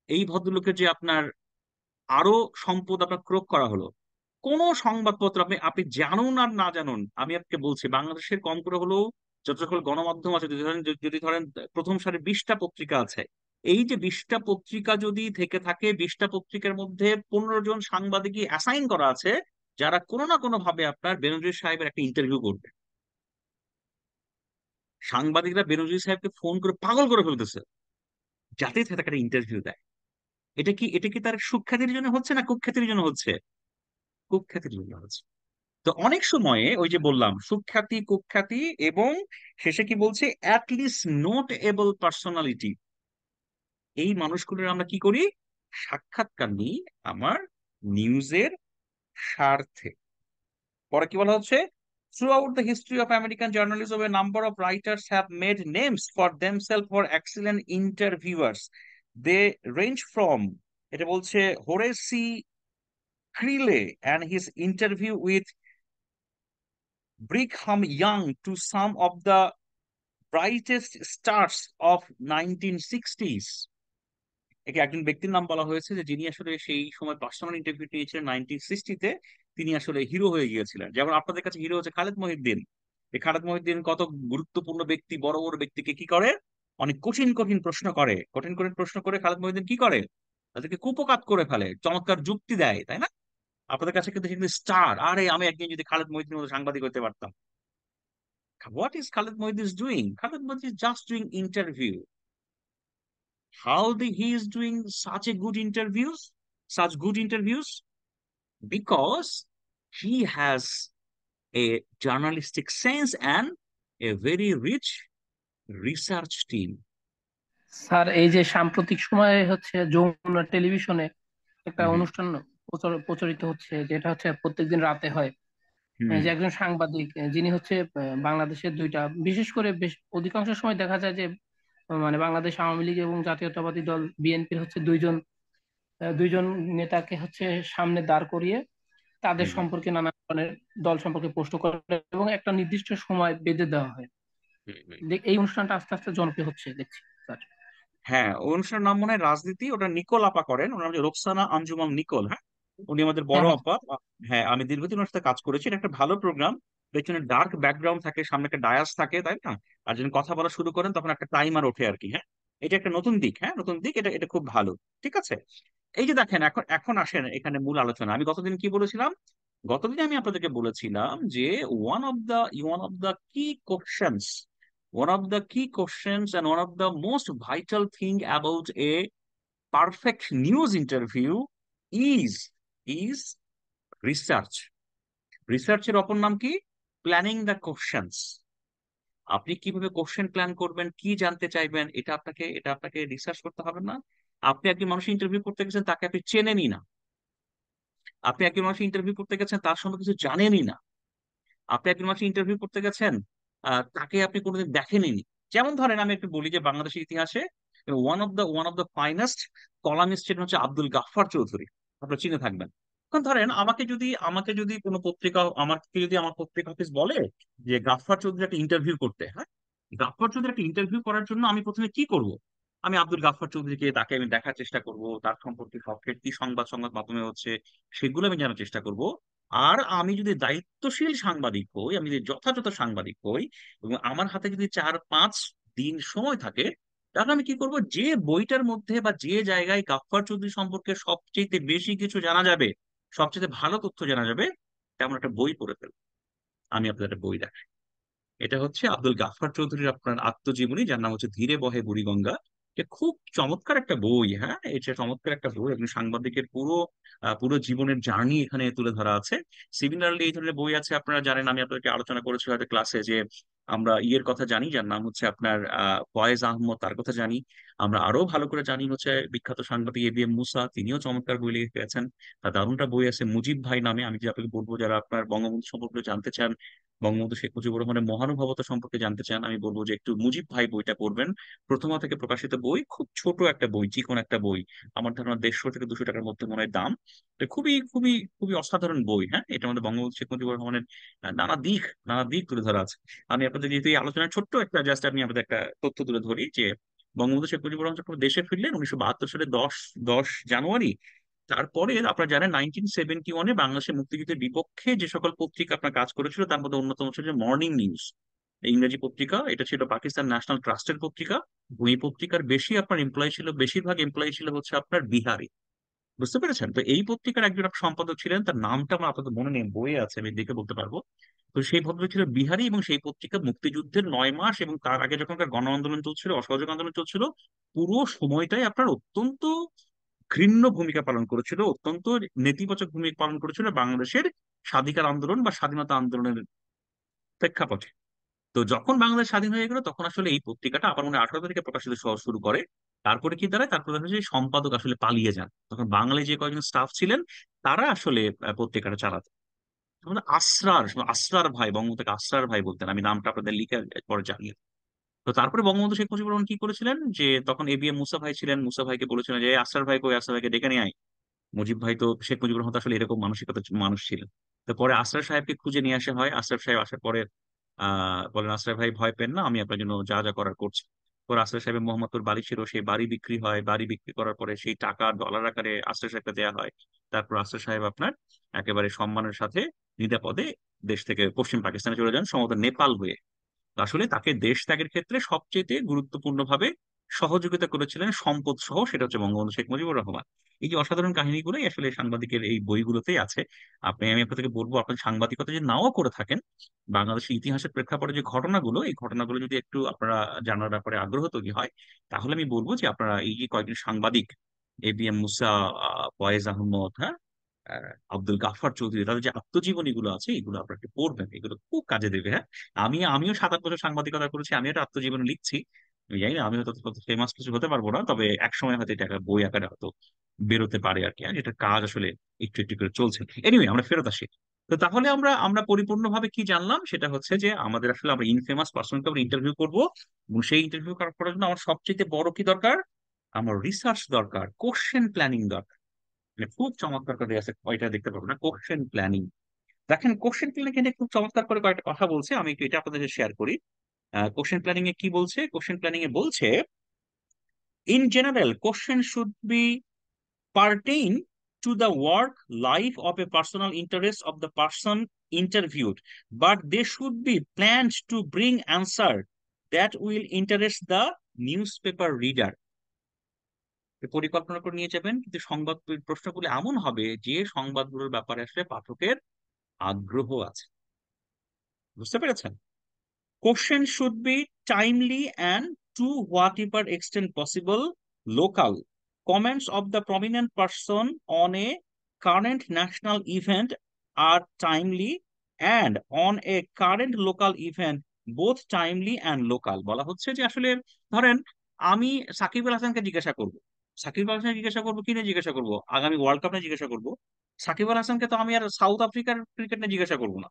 এই ভদ্রলোকের যে আপনার আরো সম্পদ আপনার ক্রোক করা হলো, কোন সংবাদপত্র আপনি আপনি জানুন আর না জানুন, আমি আপনাকে বলছি বাংলাদেশের কম করে হলেও যত সকল গণমাধ্যম আছে, যদি ধরেন প্রথম সারি 20টা পত্রিকা আছে, এই যে 20টা পত্রিকা যদি থেকে থাকে, 20টা পত্রিকার মধ্যে 15 জন সাংবাদিকই অ্যাসাইন করা আছে, যারা কোনো না কোনো ভাবে আপনার বেনজির সাহেবের একটা ইন্টারভিউ করবে। সাংবাদিকরা বেনজির সাহেবকে ফোন করে পাগল করে ফেলতেছে যাতে সে তাকে একটা ইন্টারভিউ দেয়। এটা কি তার সুখ্যাতির জন্য হচ্ছে না কুখ্যাতির জন্য হচ্ছে? কুখ্যাতির জন্য হচ্ছে। তো অনেক সময়ে ওই যে বললাম সুখ্যাতি কুখ্যাতি, এবং শেষে কি বলছে, অ্যাটলিস্ট নোট এবল পার্সোনালিটি, এই মানুষগুলোর আমরা কি করি, সাক্ষাৎকার নিই আমার নিউজের স্বার্থে। পরে কি বলা হচ্ছে, Throughout the history of American journalism, a number of writers have made names for themselves for excellent interviewers. They range from, এটা বলছে, হোরেসি ক্রিলে and his interview with Brigham Young to some of the brightest stars of 1960s. একে একজন ব্যক্তির নাম বলা হয়েছে যে যিনি আসলে সেই সময় পার্সোনাল ইন্টারভিউ নিয়েছিলেন 1960-তে। তিনি আসলে হিরো হয়ে গিয়েছিলেন, যেমন আপনাদের কাছে হিরো হচ্ছে খালেদ মহিউদ্দিন। এই খালেদ মহিউদ্দিন কত গুরুত্বপূর্ণ ব্যক্তি, বড় বড় ব্যক্তিকে কি করে, অনেক কঠিন কঠিন প্রশ্ন করে, কঠিন কঠিন প্রশ্ন করে খালেদ মহিউদ্দিন কি করে, তাদেরকে কুপকাত করে ফেলে, চমৎকার যুক্তি দেয়, তাই না? আপনাদের কাছে কিন্তু সেখানে স্টার, আরে আমি একদিন যদি খালেদ মহিউদ্দিনের মতো সাংবাদিক হতে পারতাম। What is Khalid Moeed doing? Khalid Moeed is just doing interview. He is doing such good interviews? Because he has a journalistic sense and a very rich research team. Sir, এই যে সাম্প্রতিক সময়ে হচ্ছে যমুনা টেলিভিশনে একটা হুম অনুষ্ঠান প্রচারিত হচ্ছে, যেটা হচ্ছে প্রত্যেকদিন রাতে হয়। হুম যে একজন সাংবাদিক, যিনি হচ্ছে বাংলাদেশের দুইটা, বিশেষ করে বেশ অধিকাংশ সময় দেখা যায় যে মানে বাংলাদেশ আওয়ামী লীগ এবং জাতীয়তাবাদী দল বিএনপির হচ্ছে দুইজন নেতাকে হচ্ছে সামনে দাঁড় করিয়ে তাদের হুম সম্পর্কে নানা ধরনের দল সম্পর্কে প্রশ্ন করে এবং একটা নির্দিষ্ট সময় বেঁধে দেওয়া হয়। হুম। এই অনুষ্ঠানটা আস্তে আস্তে জনপ্রিয় হচ্ছে দেখছি স্যার। হ্যাঁ, ওই অনুষ্ঠানের নাম মনে হয় রাজনীতি, ওটা নিকোল আপা করেন, ওনার নাম হচ্ছে রোকসানা আঞ্জুমান নিকোল। হ্যাঁ, উনি আমাদের হ্যাঁ, বড় হ্যাঁ। আপা। হ্যাঁ, আমি দীর্ঘদিন ওনার সাথে কাজ করেছি। এটা একটা ভালো প্রোগ্রাম। পেছনে ডার্ক ব্যাকগ্রাউন্ড থাকে, সামনে একটা ডায়াস থাকে, তাই না? আর যখন কথা বলা শুরু করেন তখন একটা টাইমার ওঠে আর কি। হ্যাঁ, এটা একটা নতুন দিক। হ্যাঁ, নতুন দিক, এটা এটা খুব ভালো। ঠিক আছে। এই যে দেখেন, এখন এখন আসেন এখানে মূল আলোচনা। আমি গতদিন কি বলেছিলাম? গতদিন আমি আপনাদেরকে বলেছিলাম যে ওয়ান অফ দ্য কি questions one of the key questions and one of the most vital thing about a perfect news interview is is research. রিসার্চের অপর নাম কি? Planning the questions. আপনি কিভাবে কোশ্চেন প্ল্যান করবেন, কি জানতে চাইবেন, এটা আপনাকে রিসার্চ করতে হবে না? আপনি একজন মানুষের ইন্টারভিউ করতে গেছেন, তাকে আপনি চেনেনই না। আপনি একজন মানুষের ইন্টারভিউ করতে গেছেন, তার সম্পর্কে কিছু জানেনই না। আপনি একজন মানুষের ইন্টারভিউ করতে গেছেন, তাকে আপনি কোনোদিন দেখেননি। যেমন ধরেন, আমি একটু বলি যে বাংলাদেশের ইতিহাসে one of the finest columnist হচ্ছে আব্দুল গাফফার চৌধুরী। আপনারা চিনে থাকবেন। এখন ধরেন, আমাকে যদি কোনো পত্রিকা, আমার পত্রিকা অফিস বলে যে গাফফার চৌধুরী একটা ইন্টারভিউ করতে, হ্যাঁ, গাফফার চৌধুরী একটা ইন্টারভিউ করার জন্য আমি প্রথমে কি করব? আমি আব্দুল গাফফার চৌধুরীকে, তাকে আমি দেখার চেষ্টা করব, তার সম্পর্কে সব কি সংবাদ সংবাদ মাধ্যমে হচ্ছে সেগুলো আমি জানার চেষ্টা করব। আর আমি যদি দায়িত্বশীল সাংবাদিক হই, আমি যদি যথাযথ সাংবাদিক হই, এবং আমার হাতে যদি 4-5 দিন সময় থাকে, তাহলে আমি কি করব? যে বইটার মধ্যে বা যে জায়গায় গাফফার চৌধুরী সম্পর্কে সবচেয়ে বেশি কিছু জানা যাবে, সবচেয়ে ভালো তথ্য জানা যাবে, তেমন একটা বই পড়ে ফেলবো। আমি আপনাদের একটা বই দেখাই। এটা হচ্ছে আব্দুল গাফফার চৌধুরীর আপনার আত্মজীবনী, যার নাম হচ্ছে ধীরে বহে বুড়িগঙ্গা। এটা খুব চমৎকার একটা বই। হ্যাঁ, এটা চমৎকার একটা বই। একজন সাংবাদিকের পুরো জীবনের জার্নি এখানে তুলে ধরা আছে। সিমিলারলি এই ধরনের বই আছে, আপনারা জানেন, আমি আপনাদেরকে আলোচনা করেছি হয়তো ক্লাসে, যে আমরা ইয়ের কথা জানি, যার নাম হচ্ছে আপনার ফয়েজ আহমদ, তার কথা জানি। আমরা আরো ভালো করে জানি হচ্ছে বিখ্যাত সাংবাদিক এবিএম মুসা, তিনিও চমৎকার বই লিখে গেছেন। তার দারুণটা বই আছে মুজিব ভাই নামে। আমি যে আপনাকে বলবো, যারা আপনার বঙ্গবন্ধু সম্পর্কে জানতে চান, বঙ্গবন্ধু শেখ মুজিবুর রহমানের মহানুভবতা সম্পর্কে জানতে চান, আমি বলবো যে একটু মুজিব ভাই বইটা পড়বেন। প্রথমা থেকে প্রকাশিত বই, খুব ছোট একটা বই, চিকন একটা বই। আমার ধারণা 150 থেকে 200 টাকার মধ্যে মনে হয় দাম। তো খুবই খুবই খুবই অসাধারণ বই। হ্যাঁ, এটা আমাদের বঙ্গবন্ধু শেখ মুজিবুর রহমানের নানা দিক তুলে ধরা আছে। আমি আপনাদের যেহেতু এই আলোচনায় ছোট্ট একটা জাস্ট আমি আপনাদের একটা তথ্য তুলে ধরি যে বঙ্গবন্ধু শেখ মুজিবুর রহমান যখন দেশে ফিরলেন 1972 সালে 10 জানুয়ারি, তারপরে আপনারা জানেন 1971-এ বাংলাদেশের মুক্তিযুদ্ধের বিপক্ষে যে সকল পত্রিকা আপনার কাজ করেছিল, তার মধ্যে অন্যতম ছিল যে মর্নিং নিউজ, ইংরেজি পত্রিকা। এটা ছিল পাকিস্তান ন্যাশনাল ট্রাস্টের পত্রিকা। ওই পত্রিকার বেশিরভাগ এমপ্লয়ি ছিল হচ্ছে আপনার বিহারি। বুঝতে পেরেছেন? তো এই পত্রিকার একজন সম্পাদক ছিলেন, তার নামটা আমার আপাতত মনে নেই, বইয়ে আছে, আমি দেখে বলতে পারবো। তো সেই ভদ্রলোক ছিল বিহারি, এবং সেই পত্রিকা মুক্তিযুদ্ধের 9 মাস এবং তার আগে যখন একটা গণ আন্দোলন চলছিল, অসহযোগ আন্দোলন চলছিল, পুরো সময়টাই আপনার অত্যন্ত ঘৃণ্য ভূমিকা পালন করেছিল, অত্যন্ত নেতিবাচক ভূমিকা পালন করেছিল বাংলাদেশের স্বাধিকার আন্দোলন বা স্বাধীনতা আন্দোলনের প্রেক্ষাপটে। তো যখন বাংলাদেশ স্বাধীন হয়ে গেল, তখন আসলে এই পত্রিকাটা আবার মনে হয় 18 তারিখে প্রকাশিত শুরু করে। তারপরে কি দাঁড়ায়? তারপরে দেখা যায় যে সম্পাদক আসলে পালিয়ে যান। তখন বাঙালি যে কয়েকজন স্টাফ ছিলেন, তারা আসলে পত্রিকাটা চালাতেন। আমাদের আসরার, আসরার ভাই, বঙ্গবন্ধুকে আসরার ভাই বলতেন, আমি নামটা আপনাদের লিখে পরে জানিয়ে। তো তারপরে বঙ্গবন্ধু শেখ মুজিবুর রহমান কি করেছিলেন, যে তখন এবিএম মুসা ভাই ছিলেন, মুসা ভাইকে বলেছিলেন যে, "এই আসরার ভাই কই, আসরার ভাইকে ডেকে নিয়ে আয়।" মুজিব ভাই তো, শেখ মুজিবুর রহমান তো আসলে এরকম মানসিকতার মানুষ ছিলেন। তো পরে আসরার সাহেবকে খুঁজে নিয়ে আসা হয়। আসরাফ সাহেব আসার পরে বলেন, "আসরাফ ভাই ভয় পেন না, আমি আপনার জন্য যা যা করার করছি।" পরে আসরাফ সাহেবের মোহাম্মদপুর বাড়ি ছিল, সেই বাড়ি বিক্রি হয়। বাড়ি বিক্রি করার পরে সেই টাকা ডলার আকারে আসরাফ সাহেবকে দেওয়া হয়। তারপর আসরাফ সাহেব আপনার একেবারে সম্মানের সাথে নিরাপদে দেশ থেকে পশ্চিম পাকিস্তানে চলে যান, সম্ভবত নেপাল হয়ে। আসলে তাকে দেশ ত্যাগের ক্ষেত্রে সবচেয়ে গুরুত্বপূর্ণ ভাবে সহযোগিতা করেছিলেন সম্পদ সহ, সেটা হচ্ছে বঙ্গবন্ধু শেখ মুজিবুর রহমান। এই যে অসাধারণ কাহিনীগুলোই আসলে সাংবাদিকের এই বইগুলোতেই আছে। আমি আপনাদেরকে বলবো, আপনি সাংবাদিকতা যে নাও করে থাকেন, বাংলাদেশের ইতিহাসের প্রেক্ষাপটে যে ঘটনাগুলো, এই ঘটনাগুলো যদি একটু আপনারা জানার ব্যাপারে আগ্রহ তৈরি হয়, তাহলে আমি বলবো যে আপনারা এই যে কয়েকজন সাংবাদিক, এবিএম মুসা, ফয়েজ আহমদ, হ্যাঁ, আব্দুল গাফফার চৌধুরী, তাদের যে আত্মজীবনী গুলো আছে, এগুলো আপনারা একটু পড়বেন, এগুলো খুব কাজে দেবে। হ্যাঁ, আমিও 7-8 বছর সাংবাদিকতা করেছি, আমি একটা আত্মজীবনী লিখছি। আমি জানি না আমি হয়তো ফেমাস কিছু হতে পারবো না, তবে এক সময় হয়তো এটা একটা বই আকারে হয়তো বেরোতে পারে আর কি। আর এটা কাজ আসলে একটু একটু করে চলছে। এনিওয়ে, আমরা ফেরত আসি। তো তাহলে আমরা আমরা পরিপূর্ণভাবে কি জানলাম, সেটা হচ্ছে যে আমাদের আসলে আমরা ইনফেমাস পার্সনকে আমরা ইন্টারভিউ করবো, এবং সেই ইন্টারভিউ করার জন্য আমার সবচেয়ে বড় কি দরকার, আমার রিসার্চ দরকার, কোশ্চেন প্ল্যানিং দরকার। মানে খুব চমৎকার করে আছে, ওইটা দেখতে পাবো না, কোশ্চেন প্ল্যানিং। দেখেন, কোশ্চেন প্ল্যানিং এ খুব চমৎকার করে কয়েকটা কথা বলছে, আমি একটু এটা আপনাদের শেয়ার করি। কোশ্চেন প্ল্যানিং এ কি বলছে, কোশ্চেন প্ল্যানিং এ বলছে, in general question should be pertain to the work life of a personal interest of the person interviewed, but they should be planned to bring answer that will interest the newspaper reader। পরিকল্পনা করে নিয়ে যাবেন, কিন্তু সংবাদ প্রশ্নগুলো এমন হবে যে সংবাদগুলোর ব্যাপারে আসলে পাঠকের আগ্রহ আছে। বুঝতে পেরেছেন? Question should be timely and to whatever extent possible local. Comments of the prominent person on a current national event are timely, and on a current local event both timely and local। বলা হচ্ছে যে আসলে ধরেন আমি সাকিব আল হাসানকে জিজ্ঞাসা করব, সাকিব আল হাসান জিজ্ঞাসা করবো কি নিয়ে জিজ্ঞাসা করবো, আগামী ওয়ার্ল্ড কাপ নিয়ে জিজ্ঞাসা করবো। সাকিব আল হাসানকে তো আমি আর সাউথ আফ্রিকার ক্রিকেট নিয়ে জিজ্ঞাসা করবো না।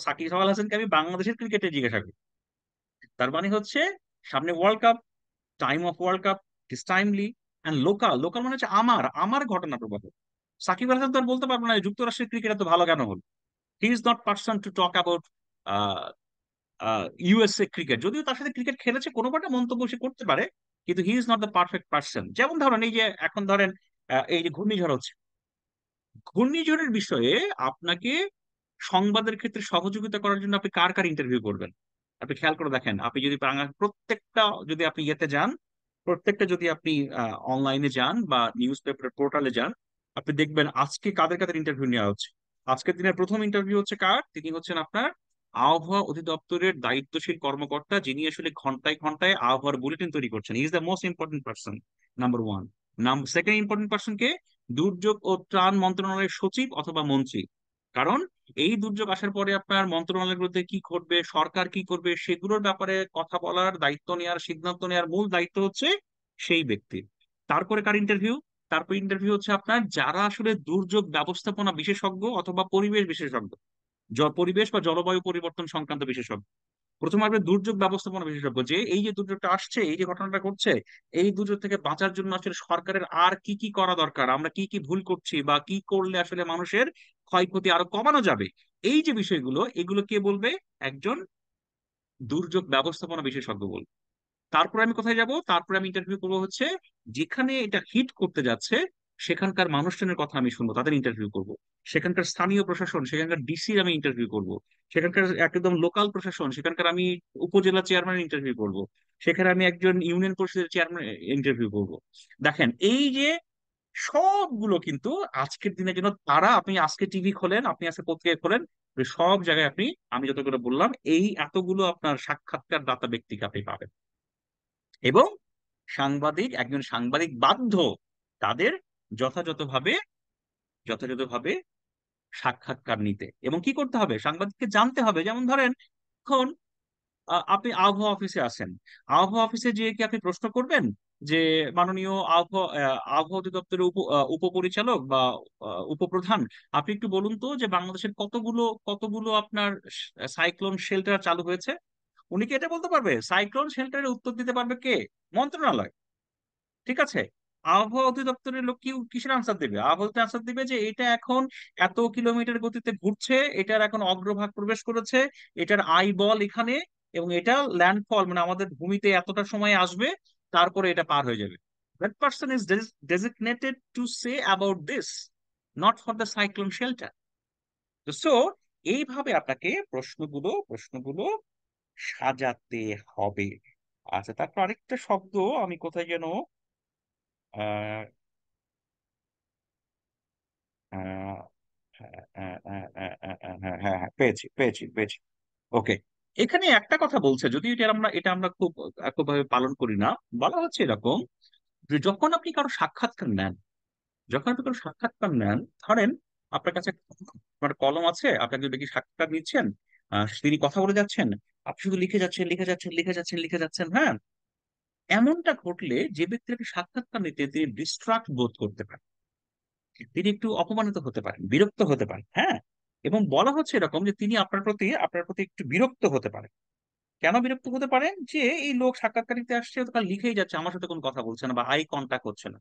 সাকিব আল হাসানকে আমি বাংলাদেশের ক্রিকেটে জিজ্ঞাসা করি। তার মানে হচ্ছে সামনে world cup, time of world cup is timely. And local, local মানে হচ্ছে আমার আমার ঘটনা প্রবাহ। সাকিব আল হাসান তো আর বলতে পারবো না যুক্তরাষ্ট্রের ক্রিকেট এত ভালো কেন হল। He is not person to talk about USA cricket, যদিও তার সাথে ক্রিকেট খেলেছে, কোনো একটা মন্তব্য সে করতে পারে, কিন্তু he is not the perfect person. যেমন ধরেন এই যে এখন ধরেন এই যে ঘূর্ণিঝড় হচ্ছে, ঘূর্ণিঝড়ের বিষয়ে আপনাকে সংবাদের ক্ষেত্রে সহযোগিতা করার জন্য আপনি কার কার ইন্টারভিউ করবেন। আপনি খেয়াল করে দেখেন, আপনি যদি প্রত্যেকটা যদি আপনি ইয়েতে যান, প্রত্যেকটা যদি আপনি অনলাইনে যান বা নিউজ পেপার পোর্টালে যান, আপনি দেখবেন আজকে কাদের কাদের ইন্টারভিউ নেওয়া হচ্ছে। আজকের দিনের প্রথম ইন্টারভিউ হচ্ছে কার, তিনি হচ্ছেন আপনার আবহাওয়া অধিদপ্তরের দায়িত্বশীল কর্মকর্তা, যিনি আসলে ঘন্টায় ঘন্টায় আবহাওয়ার বুলেটিন তৈরি করছেন। Is the most important person, number one. Second important person কে, দুর্যোগ ও ত্রাণ মন্ত্রণালয়ের সচিব অথবা মন্ত্রী। কারণ এই দুর্যোগ আসার পরে আপনার মন্ত্রণালয়গুলোতে কি ঘটবে, সরকার কি করবে, সেগুলোর ব্যাপারে কথা বলার, দায়িত্ব নেওয়ার, সিদ্ধান্ত নেওয়ার মূল দায়িত্ব হচ্ছে সেই ব্যক্তির। তারপরে কার ইন্টারভিউ, তারপর ইন্টারভিউ হচ্ছে আপনার যারা আসলে দুর্যোগ ব্যবস্থাপনা বিশেষজ্ঞ অথবা পরিবেশ বিশেষজ্ঞ, পরিবেশ বা জলবায়ু পরিবর্তন সংক্রান্ত বিশেষজ্ঞ। প্রথমে আসবে দুর্যোগ ব্যবস্থাপনা বিশেষজ্ঞ, যে এই যে দুর্যোগটা আসছে, এই যে ঘটনাটা ঘটছে, এই দুর্যোগ থেকে বাঁচার জন্য আসলে সরকারের আর কি কি করা দরকার, আমরা কি কি ভুল করছি, বা কি করলে আসলে মানুষের ক্ষয়ক্ষতি আরো কমানো যাবে, এই যে বিষয়গুলো, এগুলো কে বলবে, একজন দুর্যোগ ব্যবস্থাপনা বিশেষজ্ঞ বলবে। তারপরে আমি কোথায় যাব, তারপরে আমি ইন্টারভিউ করবো হচ্ছে যেখানে এটা হিট করতে যাচ্ছে সেখানকার মানুষজনের কথা আমি শুনবো, তাদের ইন্টারভিউ করব। সেখানকার স্থানীয় প্রশাসন, সেখানকার ডিসির আমি ইন্টারভিউ করব। সেখানকার একদম লোকাল প্রশাসন, সেখানকার আমি উপজেলা চেয়ারম্যান ইন্টারভিউ করব। সেখানে আমি একজন ইউনিয়ন পরিষদের চেয়ারম্যান ইন্টারভিউ করব। দেখেন এই যে সবগুলো কিন্তু আজকের দিনের জন্য তারা, আপনি আজকে টিভি খোলেন, আপনি আজকে পত্রিকা খোলেন, সব জায়গায় আপনি, আমি যতগুলো বললাম, এই এতগুলো আপনার সাক্ষাৎকার দাতা ব্যক্তিকে আপনি পাবেন। এবং একজন সাংবাদিক বাধ্য তাদের যথাযথভাবে যথাযথভাবে সাক্ষাৎকার নিতে। এবং কি করতে হবে, সাংবাদিককে জানতে হবে। যেমন ধরেন এখন আপনি আবহাওয়া অফিসে আছেন, আবহাওয়া অফিসে যেয়ে কি আপনি প্রশ্ন করবেন যে মাননীয় আবহাওয়া অধিদপ্তরের উপপরিচালক বা উপপ্রধান, আপনি একটু বলুন তো যে বাংলাদেশের কতগুলো কতগুলো আপনার সাইক্লোন শেল্টার চালু হয়েছে। উনি কি এটা বলতে পারবে? সাইক্লোন শেল্টারের উত্তর দিতে পারবে কে? মন্ত্রণালয়। ঠিক আছে। আবহাওয়া অধিদপ্তরের লোক কি কিসের আনসার দিবে? আবহাওয়া আনসার দিবে যে এটা এখন এত কিলোমিটার গতিতে ঘুরছে, এটার এখন অগ্রভাগ প্রবেশ করেছে, এটার আই বল এখানে, এবং এটা ল্যান্ডফল মানে আমাদের ভূমিতে এতটা সময় আসবে, তারপরে এটা পার হয়ে যাবে। That person is designated to say about this, not for the cyclone shelter. So এইভাবে আপনাকে প্রশ্নগুলো সাজাতে হবে। আচ্ছা, তারপর আরেকটা শব্দ আমি কোথায় যেন আহ আহ, হ্যাঁ হ্যাঁ হ্যাঁ হ্যাঁ হ্যাঁ হ্যাঁ, হ্যাঁ, হ্যাঁ, হ্যাঁ, পেয়েছি। ওকে। এখানে একটা কথা বলছে, যদি এটা আমরা খুব ভাবে পালন করি না। বলা হচ্ছে এরকম যে যখন আপনি কারো সাক্ষাৎকার নেন, ধরেন আপনার কাছে আপনার কলম আছে, আপনাকে দেখি সাক্ষাৎকার নিচ্ছেন, তিনি কথা বলে যাচ্ছেন, আপনি শুধু লিখে যাচ্ছেন, হ্যাঁ। এমনটা ঘটলে যে ব্যক্তির একটি সাক্ষাৎকার নিতে তিনি ডিস্ট্রাক্ট বোধ করতে পারেন, তিনি একটু অপমানিত হতে পারেন, বিরক্ত হতে পারেন, হ্যাঁ। এবং বলা হচ্ছে এরকম যে তিনি আপনার প্রতি একটু বিরক্ত হতে পারেন। কেন বিরক্ত হতে পারেন? যে এই লোক সাক্ষাৎকার নিতে আসছে, তো তার লিখেই যাচ্ছে, আমার সাথে কোনো কথা বলছে না বা আই কন্ট্যাক্ট হচ্ছে না।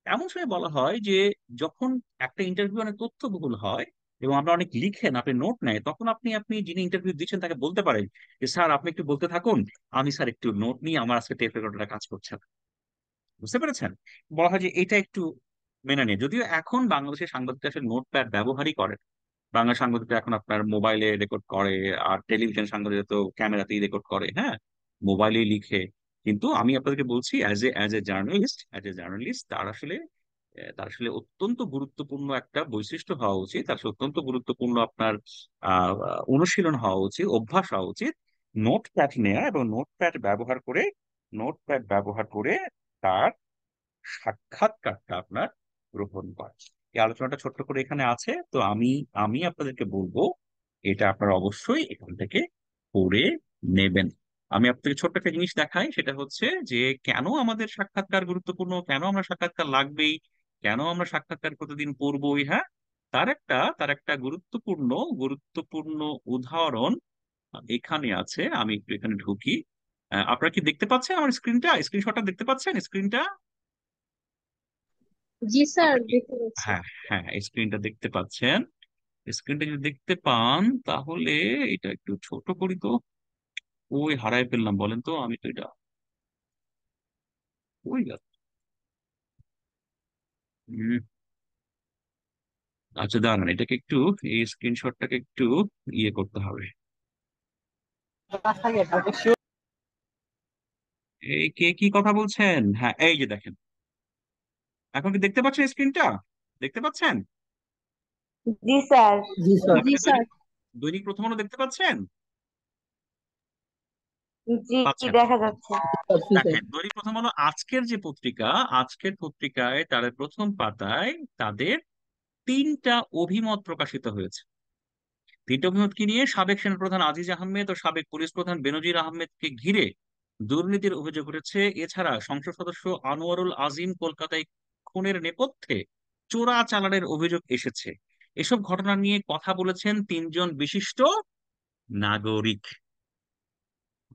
এমন সময় বলা হয় যে যখন একটা ইন্টারভিউ অনেক তথ্যবহুল হয় এবং আপনি অনেক লিখেন, আপনি নোট নেয়, তখন আপনি যিনি ইন্টারভিউ দিচ্ছেন তাকে বলতে পারেন যে স্যার আপনি একটু বলতে থাকুন, আমি স্যার একটু নোট নিয়ে, আমার আজকে টেপ রেকর্ডারটা কাজ করছে না। বুঝতে পেরেছেন? বলা হয় যে এটা একটু মেনে নিয়ে, যদিও এখন বাংলাদেশের সাংবাদিকরা আসলে নোটপ্যাড ব্যবহারই করে। বাংলা সাংবাদিকরা এখন আপনার মোবাইলে রেকর্ড করে, আর টেলিভিশন সাংবাদিকরা তো ক্যামেরাতেই রেকর্ড করে, হ্যাঁ, মোবাইলেই লিখে। কিন্তু আমি আপনাদেরকে বলছি, অ্যাজ এ জার্নালিস্ট তার আসলে অত্যন্ত গুরুত্বপূর্ণ একটা বৈশিষ্ট্য হওয়া উচিত, তার আসলে অত্যন্ত গুরুত্বপূর্ণ আপনার আহ অনুশীলন হওয়া উচিত, অভ্যাস হওয়া উচিত, নোটপ্যাড নেওয়া এবং নোটপ্যাড ব্যবহার করে তার সাক্ষাৎকারটা আপনার গ্রহণ করা। এই আলোচনাটা ছোট্ট করে এখানে আছে, তো আমি আমি আপনাদেরকে বলবো এটা আপনারা অবশ্যই এখান থেকে পড়ে নেবেন। আমি আপনাকে ছোট্ট একটা জিনিস দেখাই, সেটা হচ্ছে যে কেন আমাদের সাক্ষাৎকার গুরুত্বপূর্ণ, কেন আমরা সাক্ষাৎকার লাগবেই, কেন আমরা সাক্ষাৎকার প্রতিদিন পড়বই, হ্যাঁ। তার একটা গুরুত্বপূর্ণ গুরুত্বপূর্ণ উদাহরণ এখানে আছে। আমি একটু এখানে ঢুকি। আপনারা কি দেখতে পাচ্ছেন আমার স্ক্রিনশটটা দেখতে পাচ্ছেন স্ক্রিনটা? জি স্যার, আপনার কি? দেখতে পাচ্ছি। হ্যাঁ, হ্যাঁ, স্ক্রিনটা দেখতে পাচ্ছেন। স্ক্রিনটা যদি দেখতে পান তাহলে এটা একটু ছোট করি তো। ওই হারাই ফেললাম, বলেন তো, আমি তো এটা ওই গেল। হুম, আচ্ছা দাঁড়ান, এটাকে একটু, এই স্ক্রিনশটটাকে একটু ইয়ে করতে হবে। এই কে কি কথা বলছেন? হ্যাঁ, এই যে দেখেন, এখন কি দেখতে পাচ্ছেন স্ক্রিনটা? দেখতে পাচ্ছেন? জি স্যার। জি স্যার। জি আপনি স্যার। দৈনিক দৈনিক প্রথম আলো দেখতে পাচ্ছেন? জি, পাচ্ছেন। দেখা যাচ্ছে। জি স্যার। দেখেন, দৈনিক প্রথম আলো আজকের যে পত্রিকা, আজকের পত্রিকায় তাদের প্রথম পাতায় তাদের 3টা অভিমত প্রকাশিত হয়েছে। 3টা অভিমত কি নিয়ে? সাবেক সেনাপ্রধান আজিজ আহমেদ ও সাবেক পুলিশ প্রধান বেনজির আহমেদকে ঘিরে দুর্নীতির অভিযোগ উঠেছে। এছাড়া সংসদ সদস্য আনোয়ারুল আজিম কলকাতায় খুনের নেপথ্যে চোরাচালানের অভিযোগ এসেছে। এসব ঘটনা নিয়ে কথা বলেছেন 3জন বিশিষ্ট নাগরিক।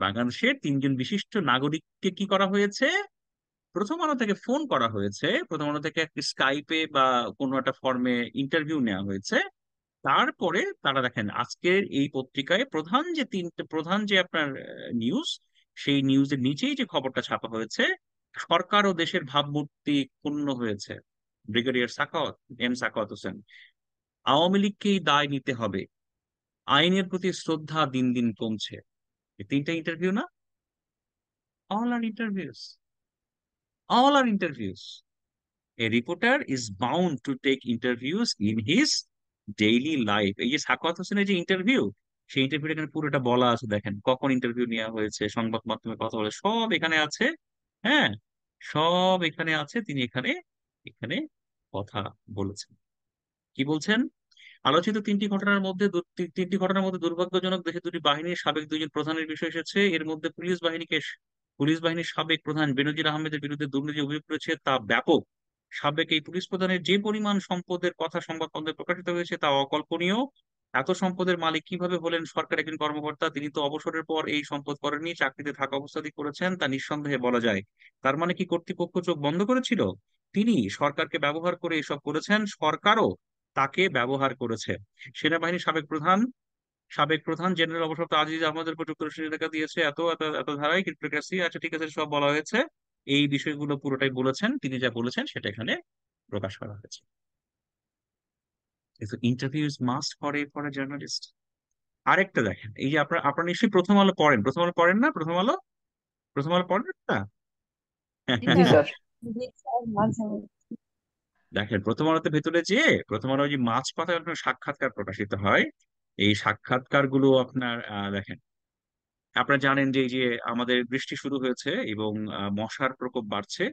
বাংলাদেশের 3জন বিশিষ্ট নাগরিককে কি করা হয়েছে? প্রথম আলো থেকে ফোন করা হয়েছে, প্রথম আলো থেকে একটা স্কাইপে বা কোনো একটা ফর্মে ইন্টারভিউ নেওয়া হয়েছে। তারপরে তারা, দেখেন, আজকের এই পত্রিকায় প্রধান যে আপনার নিউজ, সেই নিউজের নিচেই যে খবরটা ছাপা হয়েছে, সরকার ও দেশের ভাবমূর্তি ক্ষুণ্ণ হয়েছে। ব্রিগেডিয়ার সাখাওয়াত হোসেন, আওয়ামী লীগকেই দায় নিতে হবে, আইনের প্রতি শ্রদ্ধা দিন দিন কমছে। এই 3টা ইন্টারভিউ না? All are interviews, all are interviews. A reporter is bound to take interviews in his daily life. এই যে সাখাওয়াত হোসেনের যে ইন্টারভিউ, সেই ইন্টারভিউটা এখানে পুরোটা বলা আছে, দেখেন কখন ইন্টারভিউ নেওয়া হয়েছে, সংবাদ মাধ্যমে কথা বলে, সব এখানে আছে। হ্যাঁ, সব এখানে আছে। তিনি এখানে এখানে কথা বলেছেন। কি বলছেন? আলোচিত 3টি ঘটনার মধ্যে দুর্ভাগ্যজনক দেশে দুটি বাহিনীর সাবেক 2জন প্রধানের বিষয় এসেছে। এর মধ্যে পুলিশ বাহিনীকে পুলিশ বাহিনীর সাবেক প্রধান বেনজির আহমেদের বিরুদ্ধে দুর্নীতি অভিযোগ করেছে তা ব্যাপক। সাবেক এই পুলিশ প্রধানের যে পরিমাণ সম্পদের কথা সংবাদপত্রে প্রকাশিত হয়েছে তা অকল্পনীয়। এত সম্পদের মালিক কিভাবে হলেন সরকার একজন কর্মকর্তা? তিনি তো অবসরের পর এই সম্পদ করেননি, চাকরিতে থাকা অবস্থাতেই করেছেন, তা নিঃসন্দেহে বলা যায়। তার মানে কি কর্তৃপক্ষ চোখ বন্ধ করেছিল? তিনি সরকারকে ব্যবহার করে এসব করেছেন, সরকারও তাকে ব্যবহার করেছে। সেনাবাহিনীর সাবেক প্রধান জেনারেল অবসরপ্রাপ্ত আজিজ আহমদের উপর যুক্তরাষ্ট্র এলাকা দিয়েছে এত এত এত ধারায় ক্রিপ্টোক্রেসি। আচ্ছা ঠিক আছে, সব বলা হয়েছে। এই বিষয়গুলো পুরোটাই বলেছেন, তিনি যা বলেছেন সেটা এখানে প্রকাশ করা হয়েছে। Interview is must for a journalist. আরেকটা দেখেন, এই যে আপনার আপনার নিশ্চয়ই প্রথম আলো পড়েন, প্রথম আলো পড়েন না? প্রথম আলো পড়েন না? জি স্যার। জি স্যার, মাঝে মাঝে। দেখেন, প্রথম আলোতে ভেতরে যে প্রথম আলো যে মাছ পাতায় আপনার সাক্ষাৎকার প্রকাশিত হয়, এই সাক্ষাৎকার গুলো আপনার দেখেন, আপনারা জানেন যে এই যে আমাদের বৃষ্টি শুরু হয়েছে এবং মশার প্রকোপ বাড়ছে।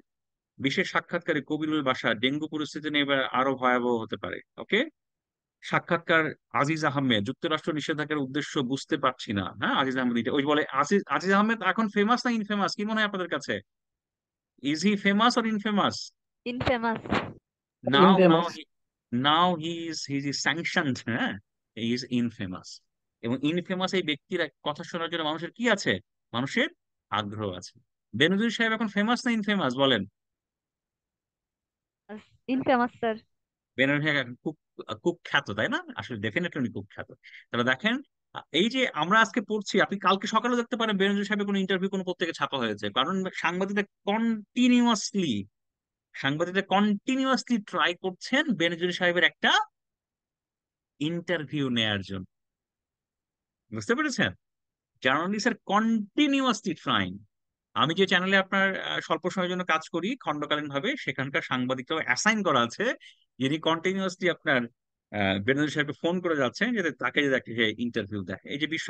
বিশেষ সাক্ষাৎকারে কবিরুল বাশা ডেঙ্গু পরিস্থিতি নিয়ে এবার আরো ভয়াবহ হতে পারে। ওকে। সাক্ষাৎকার আজিজ আহমেদ, যুক্তরাষ্ট্র নিষেধাজ্ঞার উদ্দেশ্য বুঝতে পারছি না। হ্যাঁ, আজিজ আহমেদ ওই বলে। আজিজ আজিজ আহমেদ এখন ফেমাস না ইনফেমাস, কি মনে হয় আপনাদের কাছে? Is he famous or infamous? Infamous. Now now infamous. Now he is sanctioned. হ্যাঁ, হি ইজ ইনফেমাস। এবং ইনফেমাস এই ব্যক্তির কথা শোনার জন্য মানুষের কি আছে? মানুষের আগ্রহ আছে। বেনজির সাহেব এখন ফেমাস না ইনফেমাস বলেন? Infamous sir. বেনজির সাহেব এখন খুব খুব খ্যাত, তাই না? আসলে ডেফিনেটলি উনি খুব খ্যাত। তাহলে দেখেন, এই যে আমরা আজকে পড়ছি, আপনি কালকে সকালে দেখতে পারেন বেনজির সাহেবের কোনো ইন্টারভিউ কোনো পত্রিকায় ছাপা হয়েছে, কারণ কন্টিনিউয়াসলি সাংবাদিকরা কন্টিনিউয়াসলি ট্রাই করছেন বেনজির সাহেবের একটা ইন্টারভিউ নেয়ার জন্য। বুঝতে পেরেছেন? জার্নালিস্টের কন্টিনিউয়াসলি ট্রাইং। আমি যে চ্যানেলে আপনার স্বল্প সময়ের জন্য কাজ করি খণ্ডকালীন ভাবে, সেখানকার সাংবাদিকরাও অ্যাসাইন করা আছে, যিনি কন্টিনিউয়াসলি আপনার বেনজির সাহেবকে ফোন করে যাচ্ছেন যাতে তাকে যদি একটা ইন্টারভিউ দেয়। এই যে বিশ্ব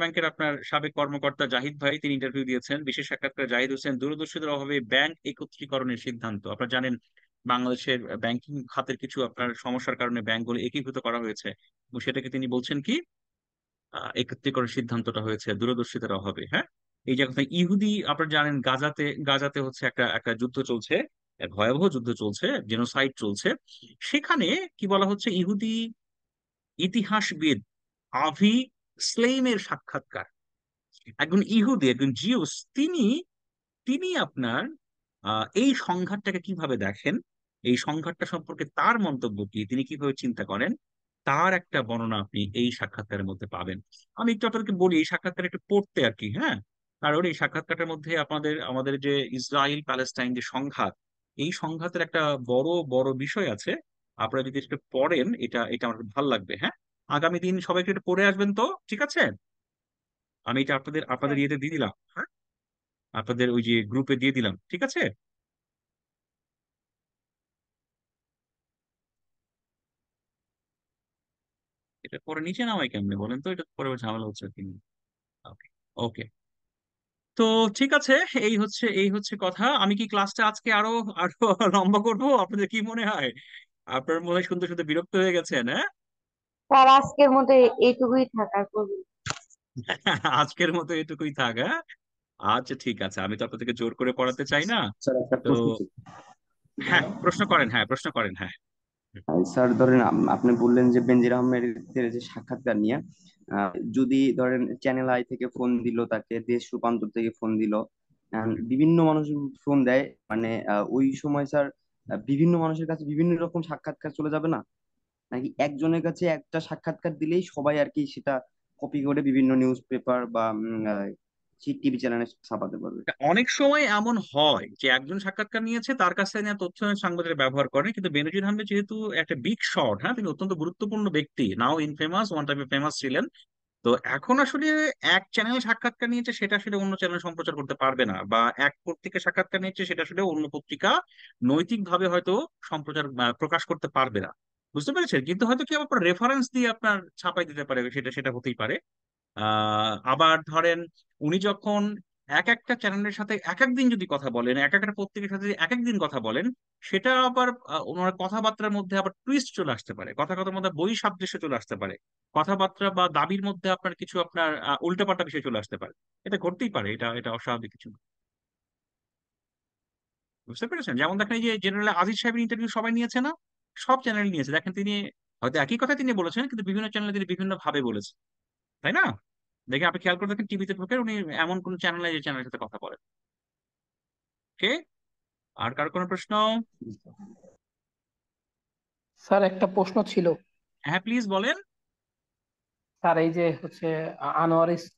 ব্যাংকের আপনার সাবেক কর্মকর্তা জাহিদ ভাই, তিনি ইন্টারভিউ দিয়েছেন। বিশেষ সাক্ষাৎকারে জাহিদ হোসেন দূরদর্শীদের অভাবে ব্যাংক একত্রীকরণের সিদ্ধান্ত। আপনারা জানেন বাংলাদেশের ব্যাংকিং খাতের কিছু আপনার সমস্যার কারণে ব্যাংকগুলো একীভূত করা হয়েছে, এবং সেটাকে তিনি বলছেন কি একত্রীকরণ সিদ্ধান্তটা হয়েছে দূরদর্শিতার অভাবে। হ্যাঁ, এই যে কথা ইহুদি, আপনারা জানেন গাজাতে হচ্ছে একটা একটা যুদ্ধ চলছে, এক ভয়াবহ যুদ্ধ চলছে, জেনোসাইড চলছে। সেখানে কি বলা হচ্ছে, ইহুদি ইতিহাসবিদ আভি স্লেইমের সাক্ষাৎকার। একজন ইহুদি, একজন জিউস, তিনি তিনি আপনার এই সংঘাতটাকে কিভাবে দেখেন, এই সংঘাতটা সম্পর্কে তার মন্তব্য কি, তিনি কিভাবে চিন্তা করেন, তার একটা বর্ণনা আপনি এই সাক্ষাৎকারের মধ্যে পাবেন। আমি একটু আপনাদেরকে বলি এই সাক্ষাৎকার একটু পড়তে আর কি। হ্যাঁ, কারণ এই সাক্ষাৎকারের মধ্যে আমাদের যে ইসরায়েল প্যালেস্টাইন যে সংঘাত, এই সংঘাতের একটা বড় বড় বিষয় আছে। আপনারা যদি একটু পড়েন, এটা এটা আমার খুব ভালো লাগবে। হ্যাঁ, আগামী দিন সবাইকে একটু পড়ে আসবেন তো, ঠিক আছে? আমি এটা আপনাদের আপনাদের স্যার। ইয়েতে দিয়ে দিলাম। হ্যাঁ, আপনাদের ওই যে গ্রুপে দিয়ে দিলাম, ঠিক আছে? এটা পরে নিচে নামাই কেমনে বলেন তো? এটা পরে আবার ঝামেলা হচ্ছে কি? ওকে। ওকে। তো ঠিক আছে, এই হচ্ছে কথা। আমি কি ক্লাসটা আজকে আরো আরো লম্বা করব? আপনাদের কি মনে হয়? আপনার মনে হয় শুনতে শুনতে বিরক্ত হয়ে গেছেন? হ্যাঁ। স্যার, আজকের মতো এইটুকুই থাকা করবি। আজকের মতো এটুকুই থাক। হ্যাঁ, আচ্ছা ঠিক আছে, আমি তো আপনাদেরকে জোর করে পড়াতে চাই না। স্যার একটা তো প্রশ্ন ছিল। হ্যাঁ, প্রশ্ন করেন, হ্যাঁ প্রশ্ন করেন, হ্যাঁ। স্যার ধরেন আপনি বললেন যে বেনজির আহমেদের যে সাক্ষাৎকার নিয়ে যদি ধরেন চ্যানেল আই থেকে ফোন দিল, তাকে দেশ রূপান্তর থেকে ফোন দিল, বিভিন্ন মানুষ ফোন দেয়, মানে ওই সময় স্যার বিভিন্ন মানুষের কাছে বিভিন্ন রকম সাক্ষাৎকার চলে যাবে না? নাকি একজনের কাছে একটা সাক্ষাৎকার দিলেই সবাই আর কি সেটা কপি করে বিভিন্ন নিউজ পেপার বা টিভি চ্যানেলে ছাপাতে পারবে? অনেক সময় এমন হয় যে একজন সাক্ষাৎকার নিয়েছে, তার কাছ থেকে নেওয়া তথ্য সাংবাদিকরা ব্যবহার করেন, কিন্তু বেনজির আহমেদ যেহেতু একটা বিগ শট, হ্যাঁ, তিনি অত্যন্ত গুরুত্বপূর্ণ ব্যক্তি, নাও ইনফেমাস, ওয়ান টাইমে ফেমাস ছিলেন। তো এখন আসলে এক চ্যানেল সাক্ষাৎকার নিয়েছে, সেটা আসলে অন্য চ্যানেল সম্প্রচার করতে পারবে না, বা এক পত্রিকা সাক্ষাৎকার নিয়েছে, সেটা আসলে অন্য পত্রিকা নৈতিকভাবে হয়তো সম্প্রচার প্রকাশ করতে পারবে না। বুঝতে পেরেছেন? কিন্তু হয়তো কি আপনার রেফারেন্স দিয়ে আপনার ছাপাই দিতে পারে, সেটা সেটা হতেই পারে। আবার ধরেন, উনি যখন এক একটা চ্যানেলের সাথে এক এক দিন যদি কথা বলেন, এক একটা পত্রিকার সাথে যদি এক এক দিন কথা বলেন, সেটা আবার ওনার কথাবার্তার মধ্যে আবার টুইস্ট চলে আসতে পারে, কথা কথার মধ্যে বই সাদৃশ্য চলে আসতে পারে। কথাবার্তা বা দাবির মধ্যে আপনার কিছু আপনার উল্টাপাল্টা বিষয় চলে আসতে পারে। এটা ঘটতেই পারে, এটা এটা অস্বাভাবিক কিছু না। বুঝতে পেরেছেন? যেমন দেখেন এই যে জেনারেল আজিজ সাহেবের ইন্টারভিউ সবাই নিয়েছে না? সব চ্যানেল নিয়েছে। দেখেন তিনি হয়তো একই কথা তিনি বলেছেন, কিন্তু বিভিন্ন চ্যানেলে তিনি বিভিন্ন ভাবে বলেছেন, তাই না? দেখে আপনি খেয়াল করে দেখেন, টিভিতে ঢোকে উনি এমন কোন চ্যানেলে যে চ্যানেলের সাথে কথা বলেন। ওকে, আর কার কোনো প্রশ্ন? স্যার একটা প্রশ্ন ছিল। হ্যাঁ প্লিজ বলেন। স্যার এই যে হচ্ছে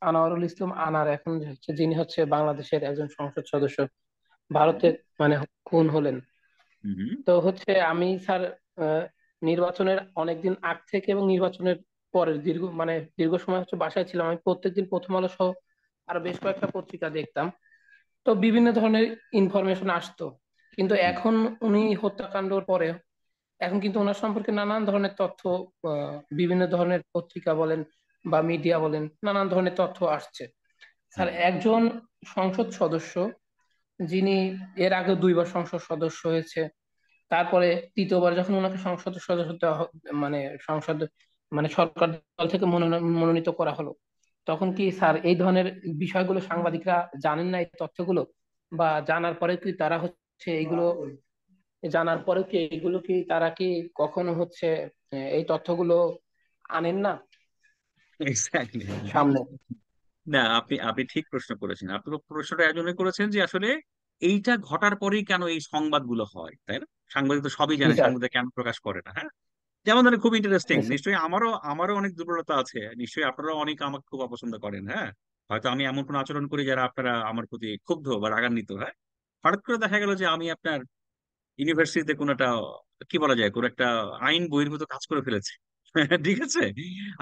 আনোয়ারুল ইসলাম আনার এখন যে হচ্ছে যিনি হচ্ছে বাংলাদেশের একজন সংসদ সদস্য ভারতে মানে খুন হলেন। হুম। তো হচ্ছে আমি স্যার নির্বাচনের অনেকদিন আগ থেকে এবং নির্বাচনের পরের দীর্ঘ সময় হচ্ছে বাসায় ছিলাম। আমি প্রত্যেকদিন প্রথম আলো সহ আরো বেশ কয়েকটা পত্রিকা দেখতাম। তো বিভিন্ন ধরনের ইনফরমেশন আসতো। কিন্তু হুম। এখন উনি হত্যাকাণ্ডর পরে এখন কিন্তু ওনার সম্পর্কে নানান ধরনের তথ্য বিভিন্ন ধরনের পত্রিকা বলেন বা মিডিয়া বলেন নানান ধরনের তথ্য আসছে। স্যার হুম। একজন সংসদ সদস্য যিনি এর আগে 2বার সংসদ সদস্য হয়েছে, তারপরে তৃতীয়বার যখন ওনাকে সংসদ সদস্য মানে সংসদ মানে সরকার দল থেকে মনোনীত করা হলো, তখন কি স্যার এই ধরনের বিষয়গুলো সাংবাদিকরা জানেন না এই তথ্যগুলো? বা জানার পরে কি তারা হচ্ছে এইগুলো জানার পরেও কি এইগুলো কি তারা কি কখনো হচ্ছে এই তথ্যগুলো আনেন না এক্স্যাক্টলি। সামনে? না, আপনি আপনি ঠিক প্রশ্ন করেছেন। আপনি প্রশ্নটা এই জন্য করেছেন যে আসলে এইটা ঘটার পরেই কেন এই সংবাদগুলো হয়, তাই না? সাংবাদিক তো সবই জি জানে, স্যার। সাংবাদিক কেন প্রকাশ করে না, হ্যাঁ? যেমন ধরেন খুব ইন্টারেস্টিং, জি স্যার। নিশ্চয়ই আমারও অনেক দুর্বলতা আছে, নিশ্চয়ই আপনারাও অনেক আমাকে খুব অপছন্দ করেন, হ্যাঁ? হয়তো আমি এমন কোন আচরণ করি যারা আপনারা আমার প্রতি ক্ষুব্ধ বা রাগান্বিত, হ্যাঁ? হঠাৎ করে দেখা গেল যে আমি আপনার ইউনিভার্সিটিতে কোনো একটা, কি বলা যায়, কোনো একটা আইন বহির্ভূত কাজ করে ফেলেছি। ঠিক আছে,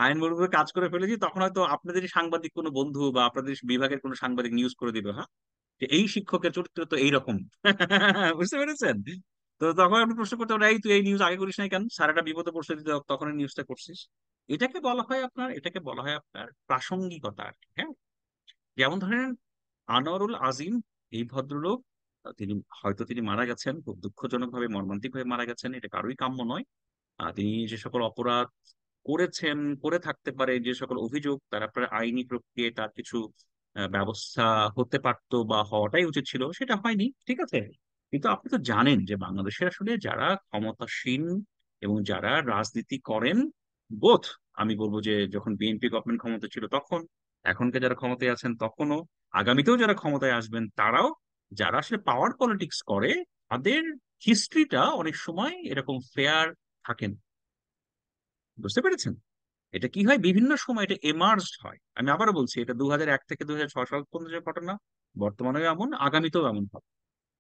আইন বহির্ভূত কাজ করে ফেলেছি, তখন হয়তো আপনাদের সাংবাদিক কোনো বন্ধু বা আপনাদের বিভাগের কোনো সাংবাদিক নিউজ করে দিবে, হ্যাঁ, যে এই শিক্ষকের চরিত্র তো এইরকম। বুঝতে পেরেছেন? তো তখন আপনি প্রশ্ন করতে পারেন, এই তুই এই নিউজ আগে করিস নাই কেন, সারাটা বিপদে পড়ছে তুই তখন নিউজটা করছিস। এটাকে বলা হয় আপনার প্রাসঙ্গিকতা আর কি, হ্যাঁ? যেমন ধরেন আনোয়ারুল আজিম, এই ভদ্রলোক, তিনি মারা গেছেন খুব দুঃখজনক ভাবে, মর্মান্তিক ভাবে মারা গেছেন, এটা কারোই কাম্য নয়। তিনি যে সকল অপরাধ করেছেন, করে থাকতে পারে, যে সকল অভিযোগ, তার আপনার আইনি প্রক্রিয়ায় তার কিছু ব্যবস্থা হতে পারতো বা হওয়াটাই উচিত ছিল, সেটা হয়নি, ঠিক আছে। কিন্তু আপনি তো জানেন যে বাংলাদেশের আসলে যারা ক্ষমতাসীন এবং যারা রাজনীতি করেন, বোথ, আমি বলবো যে যখন বিএনপি গভর্নমেন্ট ক্ষমতা ছিল তখন, এখনকার যারা ক্ষমতায় আছেন তখনও, আগামীতেও যারা ক্ষমতায় আসবেন তারাও, যারা আসলে পাওয়ার পলিটিক্স করে, তাদের হিস্ট্রিটা অনেক সময় এরকম ফেয়ার থাকেন। বুঝতে পেরেছেন? এটা কি হয়, বিভিন্ন সময় এটা এমার্জ হয়। আমি আবারও বলছি, এটা 2001 থেকে 2006 সাল পর্যন্ত যে ঘটনা, বর্তমানেও এমন, আগামীতেও এমন হবে।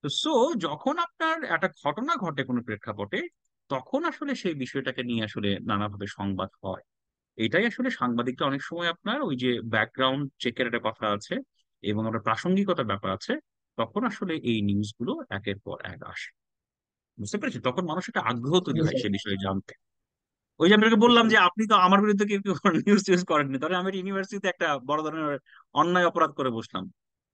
তো সো যখন আপনার একটা ঘটনা ঘটে কোনো প্রেক্ষাপটে, তখন আসলে সেই বিষয়টাকে নিয়ে আসলে নানাভাবে সংবাদ হয়। এটাই আসলে সাংবাদিকটা অনেক সময় আপনার ওই যে ব্যাকগ্রাউন্ড চেকের একটা কথা আছে এবং আপনার প্রাসঙ্গিকতার ব্যাপার আছে, তখন আসলে এই নিউজগুলো একের পর এক আসে। বুঝতে পেরেছি? তখন মানুষ একটা আগ্রহ তৈরি জি হয় স্যার। সে বিষয়ে জানতে। ওই যে আমি আপনাকে জি বললাম স্যার। যে আপনি তো আমার বিরুদ্ধে কেউ কেউ নিউজ টিউজ করেননি, তবে আমি ইউনিভার্সিটিতে একটা বড় ধরনের অন্যায় অপরাধ করে বসলাম,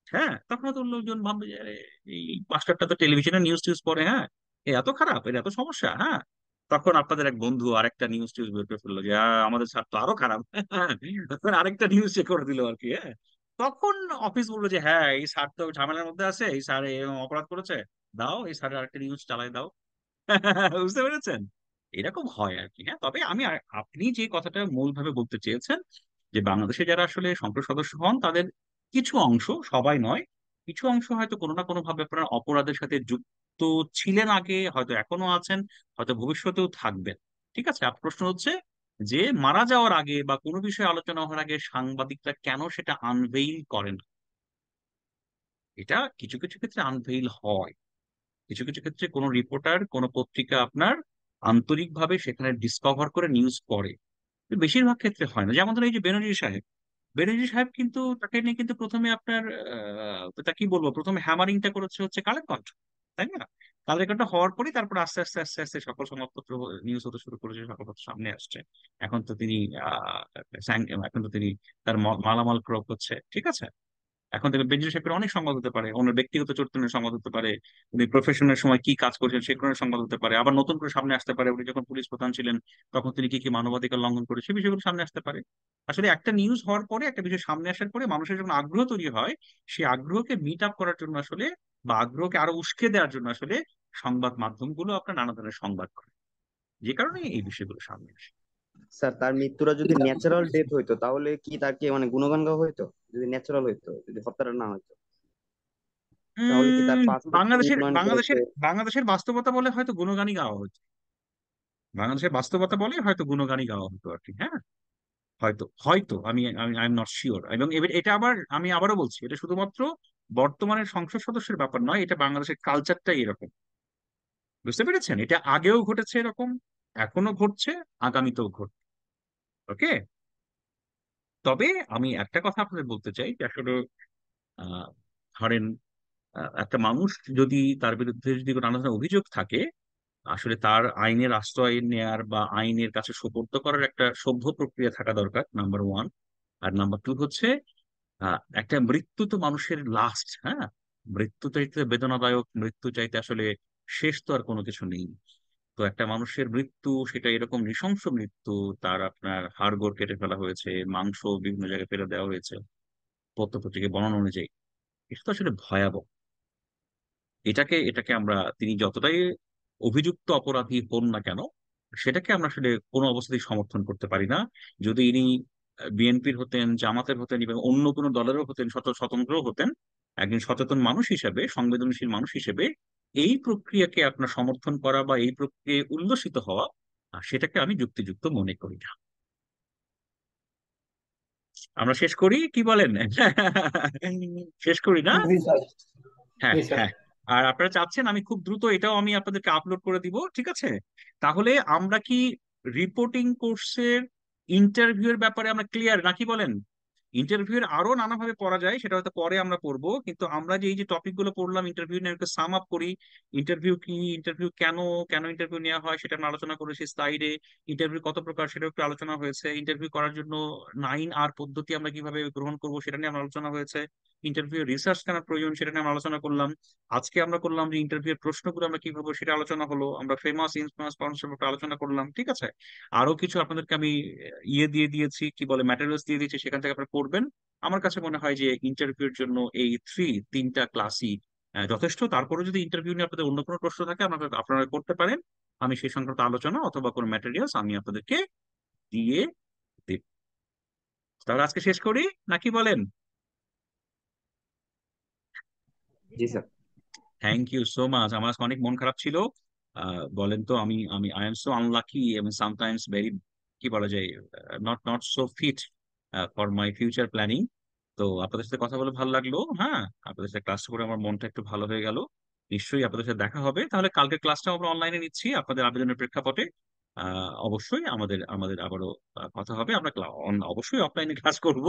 হ্যাঁ, তখন তো লোকজন ভাববে যে আরে, এই মাস্টারটা তো টেলিভিশনে নিউজ টিউজ পড়ে, হ্যাঁ, এ এত খারাপ, এর এত সমস্যা, হ্যাঁ। তখন আপনাদের এক বন্ধু আরেকটা নিউজ টিউজ বের করে ফেললো যে আমাদের স্যার তো আরো খারাপ। তখন আরেকটা নিউজ চেক করে দিল আর কি, হ্যাঁ। তখন অফিস বললো যে হ্যাঁ, এই স্যার তো ঝামেলার মধ্যে আছে, এই স্যার এরকম অপরাধ করেছে, দাও এই স্যারের আরেকটা নিউজ চালাই দাও। বুঝতে পেরেছেন? এরকম হয় আর কি, হ্যাঁ। তবে আপনি যে কথাটা মূলভাবে বলতে চেয়েছেন, যে বাংলাদেশে যারা আসলে সংসদ সদস্য হন তাদের কিছু অংশ, সবাই নয়, কিছু অংশ হয়তো কোনো না কোনো ভাবে আপনারা অপরাধের সাথে যুক্ত ছিলেন আগে, হয়তো এখনো আছেন, হয়তো ভবিষ্যতেও থাকবেন। ঠিক আছে, আপনার প্রশ্ন হচ্ছে যে মারা যাওয়ার আগে বা কোনো বিষয়ে আলোচনা হওয়ার আগে সাংবাদিকরা কেন সেটা আনভেইল করেন। এটা কিছু কিছু ক্ষেত্রে আনভেইল হয়, কিছু কিছু ক্ষেত্রে কোনো রিপোর্টার, কোনো পত্রিকা আপনার আন্তরিকভাবে সেখানে ডিসকভার করে নিউজ করে। কিন্তু বেশিরভাগ ক্ষেত্রে হয় না। যেমন ধরুন এই যে বেনজির সাহেব, বেনজির সাহেব কিন্তু তাকে নিয়ে কিন্তু প্রথমে আপনার তা কি বলবো, প্রথমে হ্যামারিংটা করেছে হচ্ছে কালের কণ্ঠ, তাই না? কালের কণ্ঠ হওয়ার পরই তারপর আস্তে আস্তে আস্তে আস্তে সকল সংবাদপত্র নিউজ হতে শুরু করেছে, সকলপত্র সামনে আসছে। এখন তো তিনি এখন তো তিনি তার মালামাল ক্রপ হচ্ছে, ঠিক আছে। এখন দেখবেন বেঞ্জির সাহেবের অনেক সংবাদ হতে পারে, ওনার ব্যক্তিগত চরিত্র নিয়ে সংবাদ হতে পারে, উনি প্রফেশনের সময় কি কাজ করছেন সে কারণে সংবাদ হতে পারে, আবার নতুন করে সামনে আসতে পারে উনি যখন পুলিশ প্রধান ছিলেন তখন তিনি কি কি মানবাধিকার লঙ্ঘন করে সে বিষয়গুলো সামনে আসতে পারে। আসলে একটা নিউজ হওয়ার পরে, একটা বিষয় সামনে আসার পরে মানুষের যখন আগ্রহ তৈরি হয়, সেই আগ্রহকে মিট আপ করার জন্য আসলে, বা আগ্রহকে আরো উস্কে দেওয়ার জন্য আসলে সংবাদ মাধ্যমগুলো আপনার নানা ধরনের সংবাদ করে, যে কারণে এই বিষয়গুলো সামনে আসে। স্যার, তার মৃত্যুটা যদি ন্যাচারাল ডেথ হইতো তাহলে কি তাকে মানে গুণগান গাওয়া হইতো? যদি ন্যাচারাল হইতো, যদি হত্যাটা না হইতো, তাহলে কি তার পাসপোর্ট বাংলাদেশের উন্নয়ন করেছে? বাংলাদেশের বাংলাদেশের বাস্তবতা বলে হয়তো গুণগানই গাওয়া হতো, বাংলাদেশের বাস্তবতা বলে হয়তো গুণগানই গাওয়া হতো আর কি। হ্যাঁ, হয়তো হয়তো আমি আমি আই এম নট শিওর। এবং এটা আবার আমি আবারও বলছি, এটা শুধুমাত্র বর্তমানের সংসদ সদস্যের ব্যাপার নয়, এটা বাংলাদেশের কালচারটাই এরকম। বুঝতে পেরেছেন? এটা আগেও ঘটেছে এরকম, এখনো ঘটছে, আগামীতেও ঘটবে। ওকে। তবে আমি একটা কথা আপনাদের বলতে চাই যে আসলে আহ ধরেন একটা মানুষ যদি, তার বিরুদ্ধে যদি কোনো নানা ধরনের অভিযোগ থাকে, আসলে তার আইনের আশ্রয় নেয়ার বা আইনের কাছে সোপর্দ করার একটা সভ্য প্রক্রিয়া থাকা দরকার, নাম্বার ওয়ান। আর নাম্বার টু হচ্ছে একটা মৃত্যু তো মানুষের লাস্ট, হ্যাঁ, মৃত্যু চাইতে বেদনাদায়ক, মৃত্যু চাইতে আসলে শেষ তো আর কোনো কিছু নেই। তো একটা মানুষের মৃত্যু, সেটা এরকম নৃশংস মৃত্যু, তার আপনার হাড়গোড় কেটে ফেলা হয়েছে, মাংস বিভিন্ন জায়গায় ফেলে দেওয়া হয়েছে পত্রপত্রিকায় বর্ণনা অনুযায়ী, এটা তো আসলে ভয়াবহ। এটাকে আমরা, তিনি যতটাই অভিযুক্ত অপরাধী হন না কেন, সেটাকে আমরা আসলে কোনো অবস্থাতেই সমর্থন করতে পারি না। যদি ইনি বিএনপির হতেন, জামাতের হতেন, এবং অন্য কোনো দলেরও হতেন, স্বতন্ত্রও হতেন, একজন সচেতন মানুষ হিসেবে, সংবেদনশীল মানুষ হিসেবে এই প্রক্রিয়াকে আপনার সমর্থন করা বা এই প্রক্রিয়ায় উল্লসিত হওয়া, সেটাকে আমি যুক্তিযুক্ত মনে করি না। আমরা শেষ করি, কি বলেন? শেষ করি না? জি স্যার। হ্যাঁ, জি স্যার। হ্যাঁ। আর আপনারা চাচ্ছেন আমি খুব দ্রুত এটাও আমি আপনাদেরকে আপলোড করে দিব, ঠিক আছে? তাহলে আমরা কি রিপোর্টিং কোর্সের ইন্টারভিউ এর ব্যাপারে আমরা ক্লিয়ার নাকি বলেন? ইন্টারভিউ এর আরো নানাভাবে পড়া যায়, সেটা হয়তো পরে আমরা পড়বো, কিন্তু আমরা যে এই যে টপিক গুলো পড়লাম ইন্টারভিউ নিয়ে একটু সাম আপ করি। ইন্টারভিউ কি, ইন্টারভিউ কেন, কেন ইন্টারভিউ নেওয়া হয় সেটা আমরা আলোচনা করেছি স্লাইডে। ইন্টারভিউ কত প্রকার সেটা একটু আলোচনা হয়েছে। ইন্টারভিউ করার জন্য 9R পদ্ধতি আমরা কিভাবে গ্রহণ করবো সেটা নিয়ে আমরা আলোচনা হয়েছে। ইন্টারভিউ রিসার্চ কেন প্রয়োজন সেটা নিয়ে আমরা আলোচনা করলাম। আজকে আমরা করলাম যে ইন্টারভিউ এর প্রশ্নগুলো আমরা কিভাবে, সেটা আলোচনা হলো। আমরা ফেমাস ইনফেমাস পার্সন আলোচনা করলাম, ঠিক আছে? আরো কিছু আপনাদেরকে আমি ইয়ে দিয়ে দিয়েছি, কি বলে, ম্যাটেরিয়ালস দিয়ে দিয়েছি, সেখান থেকে আপনারা পড়বেন। আমার কাছে মনে হয় যে ইন্টারভিউর জন্য এই তিনটা ক্লাসই যথেষ্ট। তারপরে যদি ইন্টারভিউ নিয়ে আপনাদের অন্য কোনো প্রশ্ন থাকে আপনারা করতে পারেন। আমি সেই সংক্রান্ত আলোচনা অথবা কোনো ম্যাটেরিয়ালস আমি আপনাদেরকে দিয়ে দিব। তাহলে আজকে শেষ করি নাকি বলেন? জি sir. Thank you so much. আমার আজকে অনেক মন খারাপ ছিল। বলেন তো, আমি আমি আই এম সো আনলাকি এবং সামটাইমস ভেরি, কি বলা যায়, not not so fit for my future planning. তো আপনাদের সাথে কথা বলে ভালো লাগলো। হ্যাঁ, আপনাদের সাথে ক্লাস করে আমার মনটা একটু ভালো হয়ে গেল। নিশ্চয়ই আপনাদের সাথে দেখা হবে। তাহলে কালকে ক্লাসটা আমরা অনলাইনে নিচ্ছি আপনাদের আবেদনের প্রেক্ষাপটে। অবশ্যই আমাদের আমাদের আবারও কথা হবে। আমরা অবশ্যই অফলাইনে ক্লাস করব।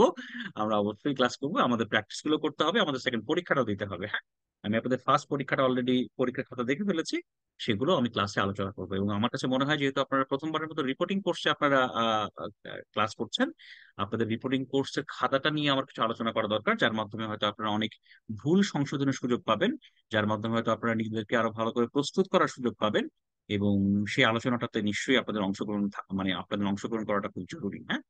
আমরা অবশ্যই ক্লাস করব, আমাদের প্র্যাকটিস গুলো করতে হবে, আমাদের সেকেন্ড পরীক্ষাটাও দিতে হবে। হ্যাঁ, আমি আপনাদের ফার্স্ট পরীক্ষাটা অলরেডি পরীক্ষার খাতা দেখে ফেলেছি, সেগুলো আমি ক্লাসে আলোচনা করবো। এবং আমার কাছে মনে হয় যেহেতু আপনারা প্রথমবারের মতো রিপোর্টিং কোর্সে আপনারা ক্লাস করছেন, আপনাদের রিপোর্টিং কোর্সের খাতাটা নিয়ে আমার কিছু আলোচনা করা দরকার, যার মাধ্যমে হয়তো আপনারা অনেক ভুল সংশোধনের সুযোগ পাবেন, যার মাধ্যমে হয়তো আপনারা নিজেদেরকে আরো ভালো করে প্রস্তুত করার সুযোগ পাবেন। এবং সেই আলোচনাটাতে নিশ্চয়ই আপনাদের অংশগ্রহণ মানে আপনাদের অংশগ্রহণ করাটা খুব জরুরি। হ্যাঁ,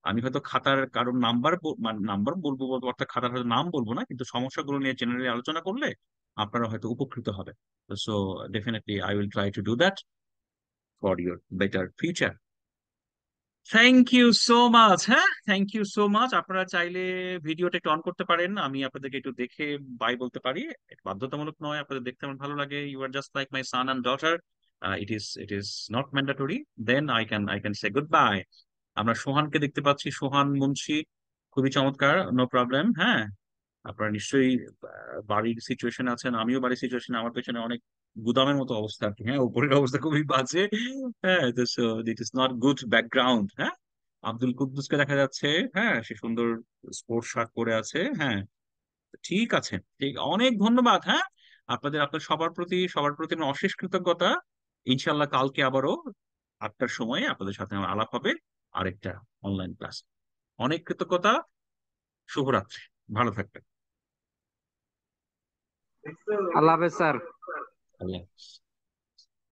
আমি হয়তো খাতার কারণ নাম্বার, মানে নাম্বার বলবো বলবো, অর্থাৎ খাতার হয়তো নাম বলবো না, কিন্তু সমস্যাগুলো নিয়ে জেনারেলি আলোচনা করলে আপনারা হয়তো উপকৃত হবে। So definitely I will try to do that for your better future. Thank you so much. হ্যাঁ, থ্যাংক ইউ সো মাচ। আপনারা চাইলে ভিডিওটা একটু অন করতে পারেন, আমি আপনাদেরকে একটু দেখে বাই বলতে পারি। এটা বাধ্যতামূলক নয়, আপনাদের দেখতে আমার ভালো লাগে। You are just like my son and daughter. It is not mandatory. Then I can say good bye. আমরা সোহানকে দেখতে পাচ্ছি, সোহান মুন্সি, খুবই চমৎকার, নো প্রবলেম। হ্যাঁ, আপনারা নিশ্চয়ই বাড়ির সিচুয়েশন আছেন, আমিও বাড়ির সিচুয়েশন, আমার পেছনে অনেক গুদামের মতো অবস্থা আর কি। হ্যাঁ, উপরের অবস্থা খুবই বাজে। হ্যাঁ, তো so it is not good background. হ্যাঁ, আব্দুল কুদ্দুসকে দেখা যাচ্ছে। হ্যাঁ, সে সুন্দর স্পোর্টস শার্ট পরে আছে। হ্যাঁ, ঠিক আছে, ঠিক, অনেক ধন্যবাদ। হ্যাঁ, আপনাদের সবার প্রতি আমার অশেষ কৃতজ্ঞতা। ইনশাল্লাহ কালকে আবারও 8টার সময় আপনাদের সাথে আমার আলাপ হবে আরেকটা অনলাইন ক্লাস। অনেক কৃতজ্ঞতা। শুভরাত্রি। ভালো থাকবেন। আল্লাহ হাফেজ স্যার। আল্লাহ হাফেজ।